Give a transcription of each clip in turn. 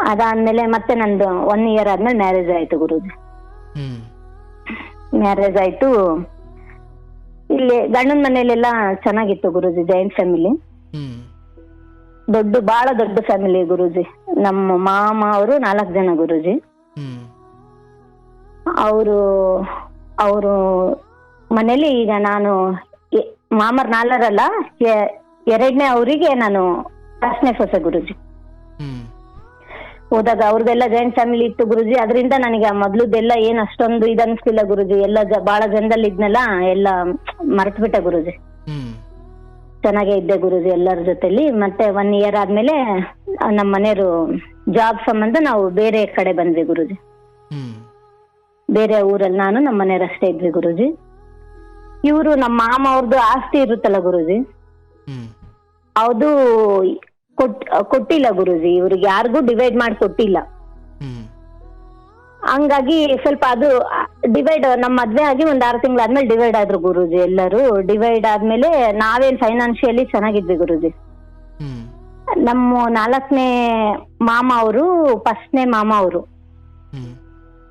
ಅದಾದ್ಮೇಲೆ ಮತ್ತೆ ನಂದು 1 year ಆದ್ಮೇಲೆ ಮ್ಯಾರೇಜ್ ಆಯ್ತು ಗುರುಜಿ. ಮ್ಯಾರೇಜ್ ಆಯ್ತು. ಇಲ್ಲಿ ಗಂಡನ ಮನೇಲೆಲ್ಲ ಚೆನ್ನಾಗಿತ್ತು ಗುರುಜಿ, ಜಾಯಿಂಟ್ ಫ್ಯಾಮಿಲಿ. ಬಹಳ ದೊಡ್ಡ ಫ್ಯಾಮಿಲಿ ಗುರುಜಿ. ನಮ್ಮ ಮಾಮ ಅವರು 4 ಜನ ಗುರುಜಿ. ಅವರು ಮನೇಲಿ ಈಗ ನಾನು ಮಾಮರ್ 4 2ನೇ ಅವರಿಗೆ ನಾನು 1ನೇ ಸೊಸೆ ಗುರುಜಿ. ಹೋದಾಗ ಅವ್ರದ್ದೆಲ್ಲ ಜಾಯಿಂಟ್ ಫ್ಯಾಮಿಲಿ ಇತ್ತು ಗುರುಜಿ. ಅದರಿಂದ ನನಗೆ ಮೊದ್ಲದ್ದೆಲ್ಲ ಏನ್ ಅಷ್ಟೊಂದು ಇದನ್ನಿಸ್ತಿಲ್ಲ ಗುರುಜಿ. ಎಲ್ಲ ಬಹಳ ಜನದಲ್ಲಿ ಇದ್ನೆಲ್ಲ ಎಲ್ಲ ಮರ್ತು ಬಿಟ್ಟೆ ಗುರುಜಿ. ಚೆನ್ನಾಗೇ ಇದ್ದೆ ಗುರುಜಿ ಎಲ್ಲರ ಜೊತೆಲಿ. ಮತ್ತೆ 1 year ಆದ್ಮೇಲೆ ನಮ್ಮ ಮನೆಯವರು ಜಾಬ್ ಸಂಬಂಧ ನಾವು ಬೇರೆ ಕಡೆ ಬಂದ್ವಿ ಗುರುಜಿ. ಬೇರೆ ಊರಲ್ಲಿ ನಾನು ನಮ್ಮ ಮನೆಯವ್ರು ಅಷ್ಟೇ ಇದ್ವಿ ಗುರುಜಿ. ಇವರು ನಮ್ಮ ಮಾಮ ಅವ್ರದ್ದು ಆಸ್ತಿ ಇರುತ್ತಲ್ಲ ಗುರುಜಿ, ಅದು ಕೊಟ್ಟಿಲ್ಲ ಗುರುಜಿ. ಇವ್ರಿಗೆ ಯಾರಿಗೂ ಡಿವೈಡ್ ಮಾಡಿ ಕೊಟ್ಟಿಲ್ಲ. ಹಂಗಾಗಿ ಸ್ವಲ್ಪ ಅದು ಡಿವೈಡ್, ನಮ್ಮ ಮದ್ವೆ ಆಗಿ 6 ತಿಂಗಳಾದ್ಮೇಲೆ ಡಿವೈಡ್ ಆದ್ರು ಗುರುಜಿ ಎಲ್ಲರೂ. ಡಿವೈಡ್ ಆದ್ಮೇಲೆ ನಾವೇನ್ ಫೈನಾನ್ಷಿಯಲಿ ಚೆನ್ನಾಗಿದ್ವಿ ಗುರುಜಿ. ನಮ್ಮ 4ನೇ ಮಾಮ ಅವರು 1ನೇ ಮಾಮ ಅವರು,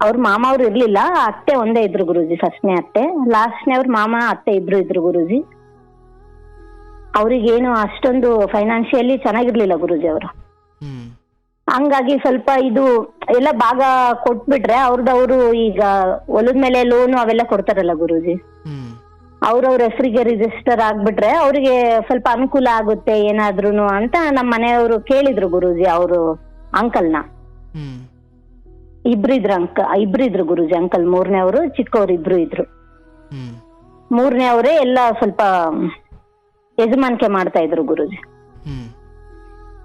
ಅವ್ರ ಮಾಮ ಅವ್ರು ಇರ್ಲಿಲ್ಲ, ಅತ್ತೆ ಒಂದೇ ಇದ್ರು ಗುರುಜಿ. 1ನೇ ಅತ್ತೆ, ಲಾಸ್ಟ್ನೇ ಅವ್ರ ಮಾಮ ಅತ್ತೆ ಇದ್ರು ಗುರುಜಿ. ಅವ್ರಿಗೇನು ಅಷ್ಟೊಂದು ಫೈನಾನ್ಷಿಯಲಿ ಚೆನ್ನಾಗಿರ್ಲಿಲ್ಲ ಗುರುಜಿ ಅವರು. ಹಂಗಾಗಿ ಸ್ವಲ್ಪ ಇದು ಎಲ್ಲ ಭಾಗ ಕೊಟ್ಬಿಟ್ರೆ ಅವ್ರದವ್ರು ಈಗ ಹೊಲದ ಮೇಲೆ ಲೋನು ಅವೆಲ್ಲ ಕೊಡ್ತಾರಲ್ಲ ಗುರುಜಿ, ಅವ್ರವ್ರ ಹೆಸರಿಗೆ ರಿಜಿಸ್ಟರ್ ಆಗ್ಬಿಟ್ರೆ ಅವ್ರಿಗೆ ಸ್ವಲ್ಪ ಅನುಕೂಲ ಆಗುತ್ತೆ ಏನಾದ್ರೂನು ಅಂತ ನಮ್ಮ ಮನೆಯವರು ಕೇಳಿದ್ರು ಗುರುಜಿ. ಅವರು ಅಂಕಲ್ನ ಇಬ್ರಿದ್ರು ಗುರುಜಿ. ಅಂಕಲ್ 3ನೇ ಅವರು, ಚಿಕ್ಕವ್ರು ಇದ್ರು. 3ನೇ ಅವರೇ ಎಲ್ಲ ಸ್ವಲ್ಪ ಯಜಮಾನಿಕೆ ಮಾಡ್ತಾ ಇದ್ರು ಗುರುಜಿ.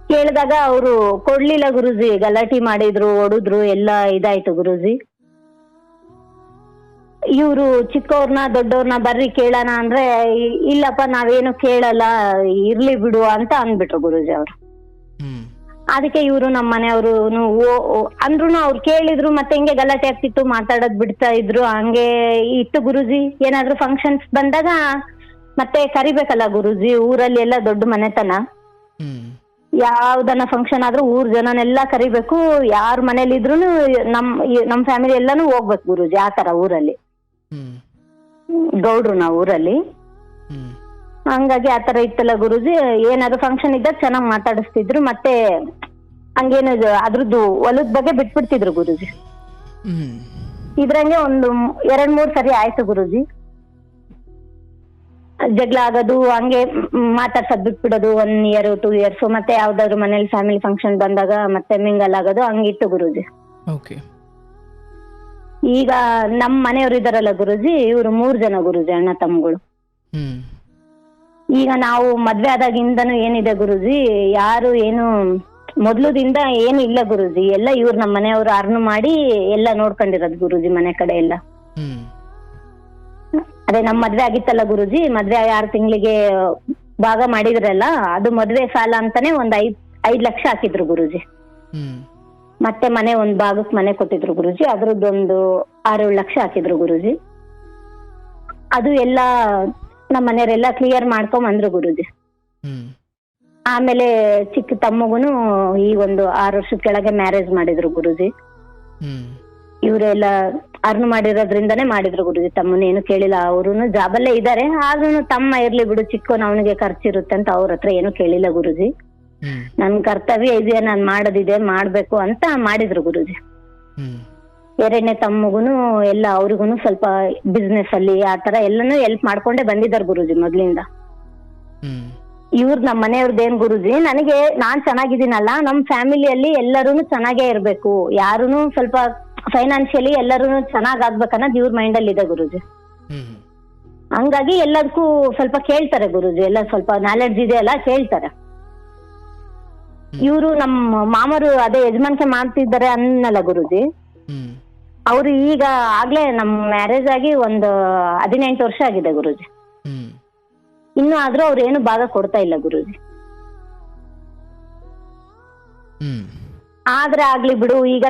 ಕೇಳಿದಾಗ ಅವರು ಕೊಡ್ಲಿಲ್ಲ ಗುರುಜಿ. ಗಲಾಟೆ ಮಾಡಿದ್ರು, ಹೊಡಿದ್ರು, ಎಲ್ಲ ಇದಾಯ್ತು ಗುರುಜಿ. ಇವ್ರು ಚಿಕ್ಕವ್ರನ್ನ ದೊಡ್ಡವ್ರನ್ನ ಬರ್ರಿ ಕೇಳೋಣ ಅಂದ್ರೆ ಇಲ್ಲಪ್ಪ ನಾವೇನು ಕೇಳಲ್ಲ, ಇರ್ಲಿ ಬಿಡು ಅಂತ ಅಂದ್ಬಿಟ್ರು ಗುರುಜಿ ಅವ್ರು. ಅದಕ್ಕೆ ಇವ್ರು ನಮ್ಮ ಮನೆಯವರು ಅಂದ್ರೂ ಅವ್ರು ಕೇಳಿದ್ರು, ಮತ್ತೆ ಹಿಂಗೆ ಗಲಾಟೆ ಆಗ್ತಿತ್ತು, ಮಾತಾಡೋದ್ ಬಿಡ್ತಾ ಇದ್ರು. ಹಂಗೆ ಇಟ್ಟು ಗುರುಜಿ. ಏನಾದ್ರು ಫಂಕ್ಷನ್ಸ್ ಬಂದಾಗ ಮತ್ತೆ ಕರಿಬೇಕಲ್ಲ ಗುರುಜಿ, ಊರಲ್ಲಿ ಎಲ್ಲ ದೊಡ್ಡ ಮನೆತನ, ಯಾವ್ದನ್ನ ಫಂಕ್ಷನ್ ಆದ್ರೂ ಊರ್ ಜನನೆಲ್ಲಾ ಕರಿಬೇಕು. ಯಾರ ಮನೇಲಿ ಇದ್ರು ನಮ್ ಫ್ಯಾಮಿಲಿ ಎಲ್ಲಾನು ಹೋಗ್ಬೇಕು ಗುರುಜಿ. ಆತರ ಊರಲ್ಲಿ ಗೌಡ್ರು ನಾವು ಊರಲ್ಲಿ. ಹಂಗಾಗಿ ಆತರ ಇತ್ತಲ್ಲ ಗುರುಜಿ. ಏನಾದ್ರು ಫಂಕ್ಷನ್ ಇದ್ದಾಗ ಚೆನ್ನಾಗ್ ಮಾತಾಡಿಸ್ತಿದ್ರು. ಮತ್ತೆ ಹಂಗೇನು ಅದ್ರದ್ದು ಹೊಲದ ಬಗ್ಗೆ ಬಿಟ್ಬಿಡ್ತಿದ್ರು ಗುರುಜಿ. ಇದ್ರಂಗೆ ಒಂದು 2-3 ಸರಿ ಆಯ್ತು ಗುರುಜಿ. ಜಗಳ ಆಗೋದು, ಹಂಗೆ ಮಾತಾಡ್ಸೋದ್ ಬಿಟ್ಬಿಡೋದು 1 year 2 years. ಮತ್ತೆ ಯಾವ್ದಾದ್ರು ಮನೇಲಿ ಫ್ಯಾಮಿಲಿ ಫಂಕ್ಷನ್ ಬಂದಾಗ ಮತ್ತೆ ಮಿಂಗಲ್ ಆಗೋದು, ಹಂಗಿತ್ತು ಗುರುಜಿ. ಈಗ ನಮ್ ಮನೆಯವ್ರು ಇದಾರಲ್ಲ ಗುರುಜಿ, ಇವ್ರು 3 ಜನ ಗುರುಜಿ, ಅಣ್ಣ ತಮ್ಮಗಳು. ಈಗ ನಾವು ಮದ್ವೆ ಆದಾಗಿಂದನು ಏನಿದೆ ಗುರುಜಿ, ಯಾರು ಏನು ಮೊದ್ಲುದಿಂದ ಏನು ಇಲ್ಲ ಗುರುಜಿ. ಎಲ್ಲ ಇವ್ರು ನಮ್ಮ ಮನೆಯವ್ರು ಅರ್ನು ಮಾಡಿ ಎಲ್ಲ ನೋಡ್ಕೊಂಡಿರೋದು ಗುರುಜಿ, ಮನೆ ಕಡೆ ಎಲ್ಲ. ಅದೇ ನಮ್ ಮದ್ವೆ ಆಗಿತ್ತಲ್ಲ ಗುರುಜಿ, ಮದ್ವೆ 6 ತಿಂಗಳಿಗೆ ಭಾಗ ಮಾಡಿದ್ರಲ್ಲ, ಅದು ಮದ್ವೆ ಸಾಲ ಅಂತಾನೆ ಒಂದ್ 5 ಲಕ್ಷ ಹಾಕಿದ್ರು ಗುರುಜಿ. ಮತ್ತೆ ಮನೆ ಒಂದ್ ಭಾಗಕ್ಕೆ ಮನೆ ಕೊಟ್ಟಿದ್ರು ಗುರುಜಿ. ಅದ್ರದ್ದೊಂದು 6-7 ಲಕ್ಷ ಹಾಕಿದ್ರು ಗುರುಜಿ. ಅದು ಎಲ್ಲ ನಮ್ಮ ಮನೆಯವರೆಲ್ಲ ಕ್ಲಿಯರ್ ಮಾಡ್ಕೊಂಡ್ ಬಂದ್ರು ಗುರುಜಿ. ಆಮೇಲೆ ಚಿಕ್ಕ ತಮ್ಮಗುನು ಈ ಒಂದು 6 ವರ್ಷದ ಕೆಳಗೆ ಮ್ಯಾರೇಜ್ ಮಾಡಿದ್ರು ಗುರುಜಿ. ಇವರೆಲ್ಲ ಅರ್ನ್ ಮಾಡಿರೋದ್ರಿಂದಾನೇ ಮಾಡಿದ್ರು ಗುರುಜಿ. ತಮ್ಮನೇನು ಕೇಳಿಲ್ಲ. ಅವ್ರುನು ಜಾಬಲ್ಲೇ ಇದಾರೆ, ಆದ್ರೂ ತಮ್ಮ ಇರ್ಲಿ ಬಿಡು ಚಿಕ್ಕವನು, ಅವನಿಗೆ ಖರ್ಚಿರುತ್ತೆ ಅಂತ ಅವ್ರ ಹತ್ರ ಏನು ಕೇಳಿಲ್ಲ ಗುರುಜಿ. ನನ್ ಕರ್ತವ್ಯ ಇದೆಯಾ, ನಾನ್ ಮಾಡೋದಿದೆ, ಮಾಡ್ಬೇಕು ಅಂತ ಮಾಡಿದ್ರು ಗುರುಜಿ. 2ನೇ ತಮ್ಮಗುನು ಎಲ್ಲ ಅವ್ರಿಗುನು ಸ್ವಲ್ಪ ಬಿಸ್ನೆಸ್ ಅಲ್ಲಿ ಆತರ ಎಲ್ಲಾನು ಹೆಲ್ಪ್ ಮಾಡ್ಕೊಂಡೇ ಬಂದಿದ್ದಾರೆ ಗುರುಜಿ ಮೊದ್ಲಿಂದ. ಇವ್ರ ನಮ್ಮ ಮನೆಯವ್ರದ್ದೇನ್ ಗುರುಜಿ, ನನಗೆ ನಾನ್ ಚೆನ್ನಾಗಿದ್ದೀನಲ್ಲ, ನಮ್ ಫ್ಯಾಮಿಲಿಯಲ್ಲಿ ಎಲ್ಲರೂ ಚೆನ್ನಾಗೇ ಇರ್ಬೇಕು, ಯಾರುನು ಸ್ವಲ್ಪ ಫೈನಾನ್ಷಿಯಲಿ ಎಲ್ಲರೂ ಚೆನ್ನಾಗ್ ಆಗ್ಬೇಕನ್ನೋದು ಇವ್ರ ಮೈಂಡ್ ಅಲ್ಲಿ ಇದೆ ಗುರುಜಿ. ಹಂಗಾಗಿ ಎಲ್ಲದಕ್ಕೂ ಸ್ವಲ್ಪ ಕೇಳ್ತಾರೆ ಗುರುಜಿ. ಎಲ್ಲ ಸ್ವಲ್ಪ ನಾಲೆಡ್ಜ್ ಇದೆ ಅಲ್ಲ, ಕೇಳ್ತಾರೆ. ಇವರು ನಮ್ಮ ಮಾಮರು ಅದೇ ಯಜಮಾನಿಕೆ ಮಾಡ್ತಿದ್ದಾರೆ ಅನ್ನಲ್ಲ ಗುರುಜಿ. ಅವ್ರು ಈಗ ಆಗ್ಲೇ ನಮ್ ಮ್ಯಾರೇಜ್ ಆಗಿ ಒಂದು 18 ವರ್ಷ ಆಗಿದೆ ಗುರುಜಿ. ಇನ್ನು ಆದ್ರೂ ಅವ್ರು ಏನು ಭಾಗ ಕೊಡ್ತಾ ಇಲ್ಲ ಗುರುಜಿ. ಆದ್ರೆ ಆಗ್ಲಿ ಬಿಡು, ಈಗ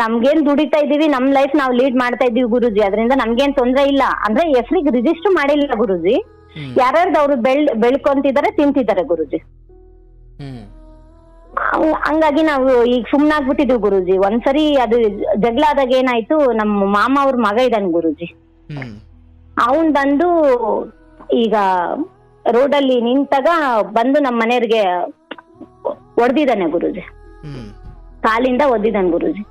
ನಮ್ಗೇನ್ ದುಡಿತಾ ಇದೀವಿ, ನಮ್ ಲೈಫ್ ನಾವ್ ಲೀಡ್ ಮಾಡ್ತಾ ಇದೀವಿ ಗುರುಜಿ. ಅದರಿಂದ ನಮ್ಗೇನ್ ತೊಂದ್ರೆ ಇಲ್ಲ. ಅಂದ್ರೆ ಹೆಸರಿಗೆ ರಿಜಿಸ್ಟರ್ ಮಾಡಿಲ್ಲ ಗುರುಜಿ. ಯಾರ್ಯಾರ್ದು ಅವ್ರು ಬೆಳ್ಕೊಂತಿದಾರೆ, ತಿಂತಿದ್ದಾರೆ ಗುರುಜಿ. ಹಂಗಾಗಿ ನಾವು ಈಗ ಸುಮ್ನಾಗ್ಬಿಟ್ಟಿದ್ವಿ ಗುರುಜಿ. ಒಂದ್ಸರಿ ಅದು ಜಗಳ ಆದಾಗ ಏನಾಯ್ತು, ನಮ್ಮ ಮಾಮ ಅವ್ರ ಮಗ ಇದ್ದಾನೆ ಗುರುಜಿ. ಅವನ್ ಬಂದು ಈಗ ರೋಡಲ್ಲಿ ನಿಂತಾಗ ಬಂದು ನಮ್ಮ ಮನೆಯವ್ರಿಗೆ ಹೊಡೆದಿದ್ದಾನೆ ಗುರುಜಿ, ಕಾಲಿಂದ ಒದ್ದಿದ್ದಾನೆ ಗುರುಜಿ.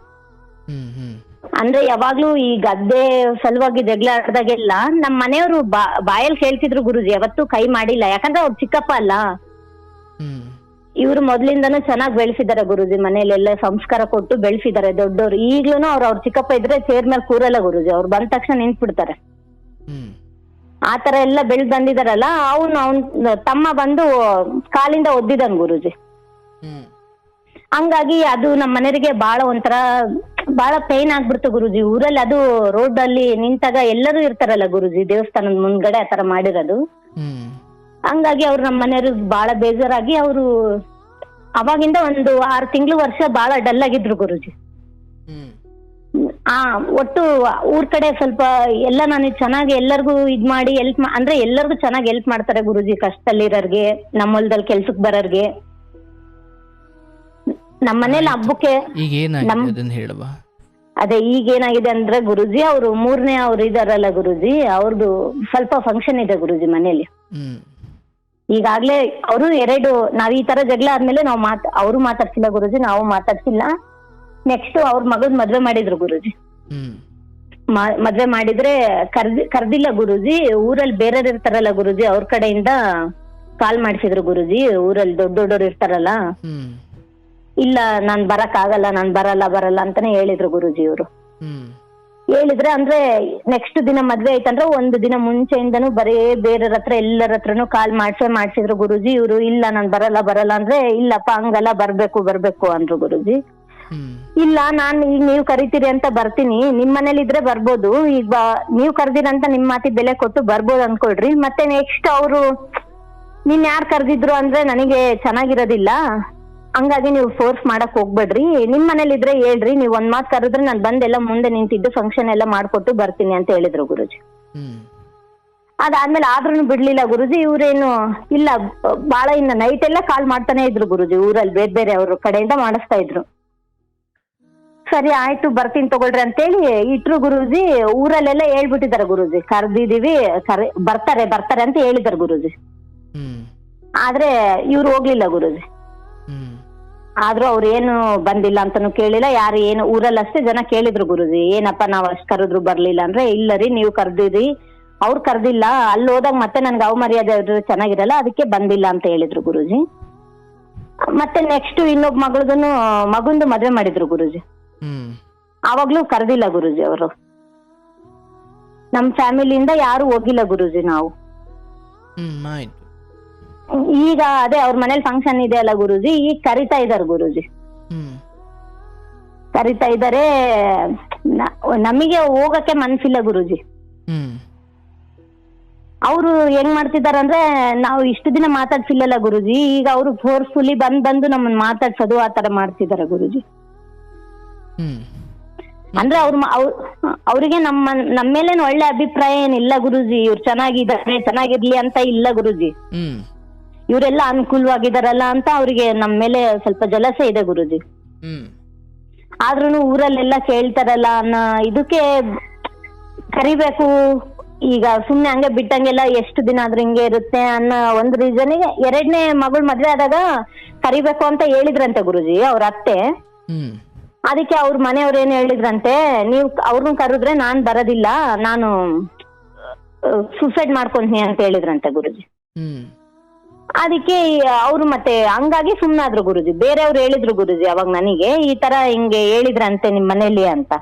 ಅಂದ್ರೆ ಯಾವಾಗ್ಲೂ ಈ ಗದ್ದೆ ಸಲುವಾಗಿ ಜಗಳ ಆಡ್ದಾಗೆಲ್ಲ ನಮ್ ಮನೆಯವರು ಬಾಯಲ್ಲಿ ಕೇಳ್ತಿದ್ರು ಗುರುಜಿ, ಯಾವತ್ತೂ ಕೈ ಮಾಡಿಲ್ಲ. ಯಾಕಂದ್ರೆ ಅವ್ರು ಚಿಕ್ಕಪ್ಪ ಅಲ್ಲ, ಇವ್ರು ಮೊದ್ಲಿಂದನೂ ಚೆನ್ನಾಗ್ ಬೆಳೆಸಿದಾರೆ ಗುರುಜಿ. ಮನೇಲೆಲ್ಲ ಸಂಸ್ಕಾರ ಕೊಟ್ಟು ಬೆಳೆಸಿದಾರೆ ದೊಡ್ಡವ್ರು. ಈಗ್ಲೂನು ಅವ್ರ ಚಿಕ್ಕಪ್ಪ ಇದ್ರೆ ಚೇರ್ ಮೇಲೆ ಕೂರಲ್ಲ ಗುರುಜಿ, ಅವ್ರು ಬಂದ ತಕ್ಷಣ ನಿಂತ್ ಬಿಡ್ತಾರೆ. ಆತರ ಎಲ್ಲ ಬೆಳ್ದ್ ಬಂದಿದಾರಲ್ಲ, ಅವನ್ ತಮ್ಮ ಬಂದು ಕಾಲಿಂದ ಒದ್ದಿದ್ದಾನ ಗುರುಜಿ. ಹಂಗಾಗಿ ಅದು ನಮ್ಮ ಮನೆಯವರಿಗೆ ಬಹಳ ಪೇನ್ ಆಗ್ಬಿಡ್ತು ಗುರುಜಿ. ಊರಲ್ಲಿ ಅದು ರೋಡ್ ಅಲ್ಲಿ ನಿಂತಾಗ ಎಲ್ಲರೂ ಇರ್ತಾರಲ್ಲ ಗುರುಜಿ, ದೇವಸ್ಥಾನದ ಮುಂದ್ಗಡೆ ಆತರ ಮಾಡಿರೋದು. ಹಂಗಾಗಿ ಅವ್ರು ನಮ್ಮ ಮನೆಯವ್ರು ಬಹಳ ಬೇಜಾರಾಗಿ ಅವರು ಅವಾಗಿಂದ ಒಂದು 6 ತಿಂಗಳು ವರ್ಷ ಬಹಳ ಡಲ್ ಆಗಿದ್ರು ಗುರುಜಿ. ಒಟ್ಟು ಊರ್ ಕಡೆ ಸ್ವಲ್ಪ ಎಲ್ಲ ನಾನು ಚೆನ್ನಾಗಿ ಎಲ್ಲರಿಗೂ ಇದ್ ಮಾಡಿ ಅಂದ್ರೆ ಎಲ್ಲರಿಗೂ ಚೆನ್ನಾಗಿ ಹೆಲ್ಪ್ ಮಾಡ್ತಾರೆ ಗುರುಜಿ. ಕಷ್ಟದಲ್ಲಿರೋರ್ಗೆ, ನಮ್ಮ ಹೊಲದಲ್ಲಿ ಕೆಲ್ಸಕ್ ಬರೋರ್ಗೆ. ನಮ್ಮ ಮನೇಲಿ ಹಬ್ಬಕ್ಕೆ ಅದೇ ಈಗ ಏನಾಗಿದೆ ಅಂದ್ರೆ ಗುರುಜಿ, ಅವ್ರು 3ನೇ ಅವ್ರು ಇದಾರಲ್ಲ ಗುರುಜಿ, ಅವ್ರದ್ದು ಸ್ವಲ್ಪ ಫಂಕ್ಷನ್ ಇದೆ ಗುರುಜಿ ಮನೇಲಿ. ಈಗಾಗ್ಲೇ ಅವರು ನಾವ್ ಈ ತರ ಜಗಳ ಆದ್ಮೇಲೆ ಅವರು ಮಾತಾಡ್ಸಿಲ್ಲ ಗುರುಜಿ, ನಾವು ಮಾತಾಡ್ಸಿಲ್ಲ. ನೆಕ್ಸ್ಟ್ ಅವ್ರ ಮಗನ್ ಮದ್ವೆ ಮಾಡಿದ್ರು ಗುರುಜಿ. ಮದ್ವೆ ಮಾಡಿದ್ರೆ ಕರ್ದಿಲ್ಲ ಗುರುಜಿ. ಊರಲ್ಲಿ ಬೇರೆಯವ್ರು ಇರ್ತಾರಲ್ಲ ಗುರುಜಿ, ಅವ್ರ ಕಡೆಯಿಂದ ಕಾಲ್ ಮಾಡಿಸಿದ್ರು ಗುರುಜಿ. ಊರಲ್ಲಿ ದೊಡ್ಡೋರು ಇರ್ತಾರಲ್ಲ, ಇಲ್ಲ ನಾನ್ ಬರಕ್ ಆಗಲ್ಲ, ನಾನ್ ಬರಲ್ಲ ಅಂತಾನೆ ಹೇಳಿದ್ರು ಗುರುಜಿ. ಇವ್ರು ಹೇಳಿದ್ರೆ ಅಂದ್ರೆ ನೆಕ್ಸ್ಟ್ ದಿನ ಮದ್ವೆ ಆಯ್ತಂದ್ರೆ ಒಂದು ದಿನ ಮುಂಚೆಯಿಂದನೂ ಬರೀ ಬೇರೆಯವ್ರ ಹತ್ರ ಎಲ್ಲರ ಹತ್ರನು ಕಾಲ್ ಮಾಡ್ಸಿದ್ರು ಗುರುಜಿ. ಇವ್ರು ಇಲ್ಲ ನಾನ್ ಬರಲ್ಲ ಅಂದ್ರೆ, ಇಲ್ಲಪ್ಪ ಹಂಗಲ್ಲ, ಬರ್ಬೇಕು ಅಂದ್ರು ಗುರುಜಿ. ಇಲ್ಲ ನಾನ್ ಈಗ ನೀವ್ ಕರಿತೀರಿ ಅಂತ ಬರ್ತೀನಿ, ನಿಮ್ ಮನೇಲಿ ಇದ್ರೆ ಬರ್ಬೋದು, ಈಗ ನೀವ್ ಕರ್ದಿರಂತ ನಿಮ್ ಮಾತಿಗೆ ಬೆಲೆ ಕೊಟ್ಟು ಬರ್ಬೋದು ಅನ್ಕೊಳ್ರಿ. ಮತ್ತೆ ನೆಕ್ಸ್ಟ್ ಅವ್ರು ನೀನ್ ಯಾರ್ ಕರ್ದಿದ್ರು ಅಂದ್ರೆ ನನಗೆ ಚೆನ್ನಾಗಿರೋದಿಲ್ಲ, ಹಂಗಾಗಿ ನೀವು ಫೋರ್ಸ್ ಮಾಡಕ್ ಹೋಗ್ಬೇಡ್ರಿ, ನಿಮ್ ಮನೇಲಿ ಇದ್ರೆ ಹೇಳ್ರಿ, ನೀವ್ ಒಂದ್ ಮಾತ್ ಕರೆದ್ರೆ ನಾನ್ ಬಂದೆಲ್ಲ ಮುಂದೆ ನಿಂತಿದ್ದು ಫಂಕ್ಷನ್ ಎಲ್ಲ ಮಾಡ್ಕೊಟ್ಟು ಬರ್ತೀನಿ ಅಂತ ಹೇಳಿದ್ರು ಗುರುಜಿ. ಅದಾದ್ಮೇಲೆ ಆದ್ರೂ ಬಿಡ್ಲಿಲ್ಲ ಗುರುಜಿ. ಇವ್ರೇನು ಇಲ್ಲ ಬಾಳ ಇನ್ನ ನೈಟ್ ಎಲ್ಲ ಕಾಲ್ ಮಾಡ್ತಾನೆ ಇದ್ರು ಗುರುಜಿ. ಊರಲ್ಲಿ ಬೇರೆ ಅವ್ರ ಕಡೆಯಿಂದ ಮಾಡಿಸ್ತಾ ಇದ್ರು. ಸರಿ ಆಯ್ತು ಬರ್ತೀನಿ ತಗೊಳ್ರಿ ಅಂತೇಳಿ ಇಟ್ರು ಗುರುಜಿ. ಊರಲ್ಲೆಲ್ಲ ಹೇಳ್ಬಿಟ್ಟಿದಾರೆ ಗುರುಜಿ, ಕರ್ದಿದೀವಿ, ಬರ್ತಾರೆ ಅಂತ ಹೇಳಿದಾರೆ ಗುರುಜಿ. ಆದ್ರೆ ಇವ್ರು ಹೋಗ್ಲಿಲ್ಲ ಗುರುಜಿ. ಆದ್ರೂ ಅವ್ರು ಏನು ಬಂದಿಲ್ಲ ಅಂತಾನು ಕೇಳಿಲ್ಲ, ಯಾರು ಏನು ಊರಲ್ಲಿ ಅಷ್ಟೇ ಜನ ಕೇಳಿದ್ರು ಗುರುಜಿ, ಏನಪ್ಪ ನಾವ್ ಅಷ್ಟ್ ಕರೆದ್ರು ಬರ್ಲಿಲ್ಲ ಅಂದ್ರೆ, ಇಲ್ಲ ರೀ ನೀವು ಕರ್ದಿರಿ, ಅವ್ರು ಕರ್ದಿಲ್ಲ, ಅಲ್ಲಿ ಹೋದಾಗ ಮತ್ತೆ ನನ್ಗೆ ಅವಮರ್ಯಾದೆ ಚೆನ್ನಾಗಿರಲ್ಲ, ಅದಕ್ಕೆ ಬಂದಿಲ್ಲ ಅಂತ ಹೇಳಿದ್ರು ಗುರುಜಿ. ಮತ್ತೆ ನೆಕ್ಸ್ಟ್ ಇನ್ನೊಬ್ಬ ಮಗುಂದು ಮದ್ವೆ ಮಾಡಿದ್ರು ಗುರುಜಿ. ಆವಾಗ್ಲೂ ಕರ್ದಿಲ್ಲ ಗುರುಜಿ ಅವರು. ನಮ್ ಫ್ಯಾಮಿಲಿಯಿಂದ ಯಾರು ಹೋಗಿಲ್ಲ ಗುರುಜಿ ನಾವು. ಈಗ ಅದೇ ಅವ್ರ ಮನೇಲಿ ಫಂಕ್ಷನ್ ಇದೆ ಅಲ್ಲ ಗುರುಜಿ, ಈಗ ಕರಿತಾ ಇದಾರೆ ಗುರುಜಿ. ಕರಿತಾ ಇದಾರೆ, ನಮಗೆ ಹೋಗಕ್ಕೆ ಮನ್ಸಿಲ್ಲ ಗುರುಜಿ. ಅವ್ರು ಹೆಂಗ್ ಮಾಡ್ತಿದಾರ ಅಂದ್ರೆ, ನಾವು ಇಷ್ಟು ದಿನ ಮಾತಾಡ್ಸಿಲ್ಲಲ್ಲ ಗುರುಜಿ, ಈಗ ಅವ್ರು ಫೋರ್ಸ್ಫುಲಿ ಬಂದು ನಮ್ಮನ್ನ ಮಾತಾಡ್ಸೋದು ಆತರ ಮಾಡ್ತಿದಾರೆ ಗುರುಜಿ. ಅಂದ್ರೆ ಅವ್ರಿಗೆ ನಮ್ಮ ಮೇಲೇನು ಒಳ್ಳೆ ಅಭಿಪ್ರಾಯ ಏನಿಲ್ಲ ಗುರುಜಿ. ಇವ್ರು ಚೆನ್ನಾಗಿರ್ಲಿ ಅಂತ ಇಲ್ಲ ಗುರುಜಿ. ಇವರೆಲ್ಲ ಅನುಕೂಲವಾಗಿದಾರಲ್ಲ ಅಂತ ಅವ್ರಿಗೆ ನಮ್ಮ ಮೇಲೆ ಸ್ವಲ್ಪ ಜಲಸೆ ಇದೆ ಗುರುಜಿ. ಆದ್ರೂನು ಊರಲ್ಲೆಲ್ಲ ಕೇಳ್ತಾರಲ್ಲ ಅನ್ನೋ ಇದಕ್ಕೆ ಕರಿಬೇಕು. ಈಗ ಸುಮ್ನೆ ಹಂಗೆ ಬಿಟ್ಟಂಗೆಲ್ಲ ಎಷ್ಟು ದಿನ ಆದ್ರೂ ಹಿಂಗೆ ಇರುತ್ತೆ ಅನ್ನೋ ಒಂದು ರೀಸನ್ಗೆ 2ನೇ ಮಗಳು ಮದ್ವೆ ಆದಾಗ ಕರಿಬೇಕು ಅಂತ ಹೇಳಿದ್ರಂತೆ ಗುರುಜಿ ಅವ್ರ ಅತ್ತೆ. ಅದಕ್ಕೆ ಅವ್ರ ಮನೆಯವ್ರು ಏನ್ ಹೇಳಿದ್ರಂತೆ, ನೀವು ಅವ್ರನ್ನ ಕರೆದ್ರೆ ನಾನ್ ಬರೋದಿಲ್ಲ, ನಾನು ಸೂಸೈಡ್ ಮಾಡ್ಕೊಂತೀನಿ ಅಂತ ಹೇಳಿದ್ರಂತೆ ಗುರುಜಿ. ಅದಕ್ಕೆ ಅವ್ರು ಮತ್ತೆ ಹಂಗಾಗಿ ಸುಮ್ನಾದ್ರು ಗುರುಜಿ. ಬೇರೆಯವ್ರು ಹೇಳಿದ್ರು ಗುರುಜಿ ಅವಾಗ ನನಗೆ, ಈ ತರ ಹಿಂಗೆ ಹೇಳಿದ್ರಂತೆ ನಿಮ್ ಮನೇಲಿ ಅಂತ.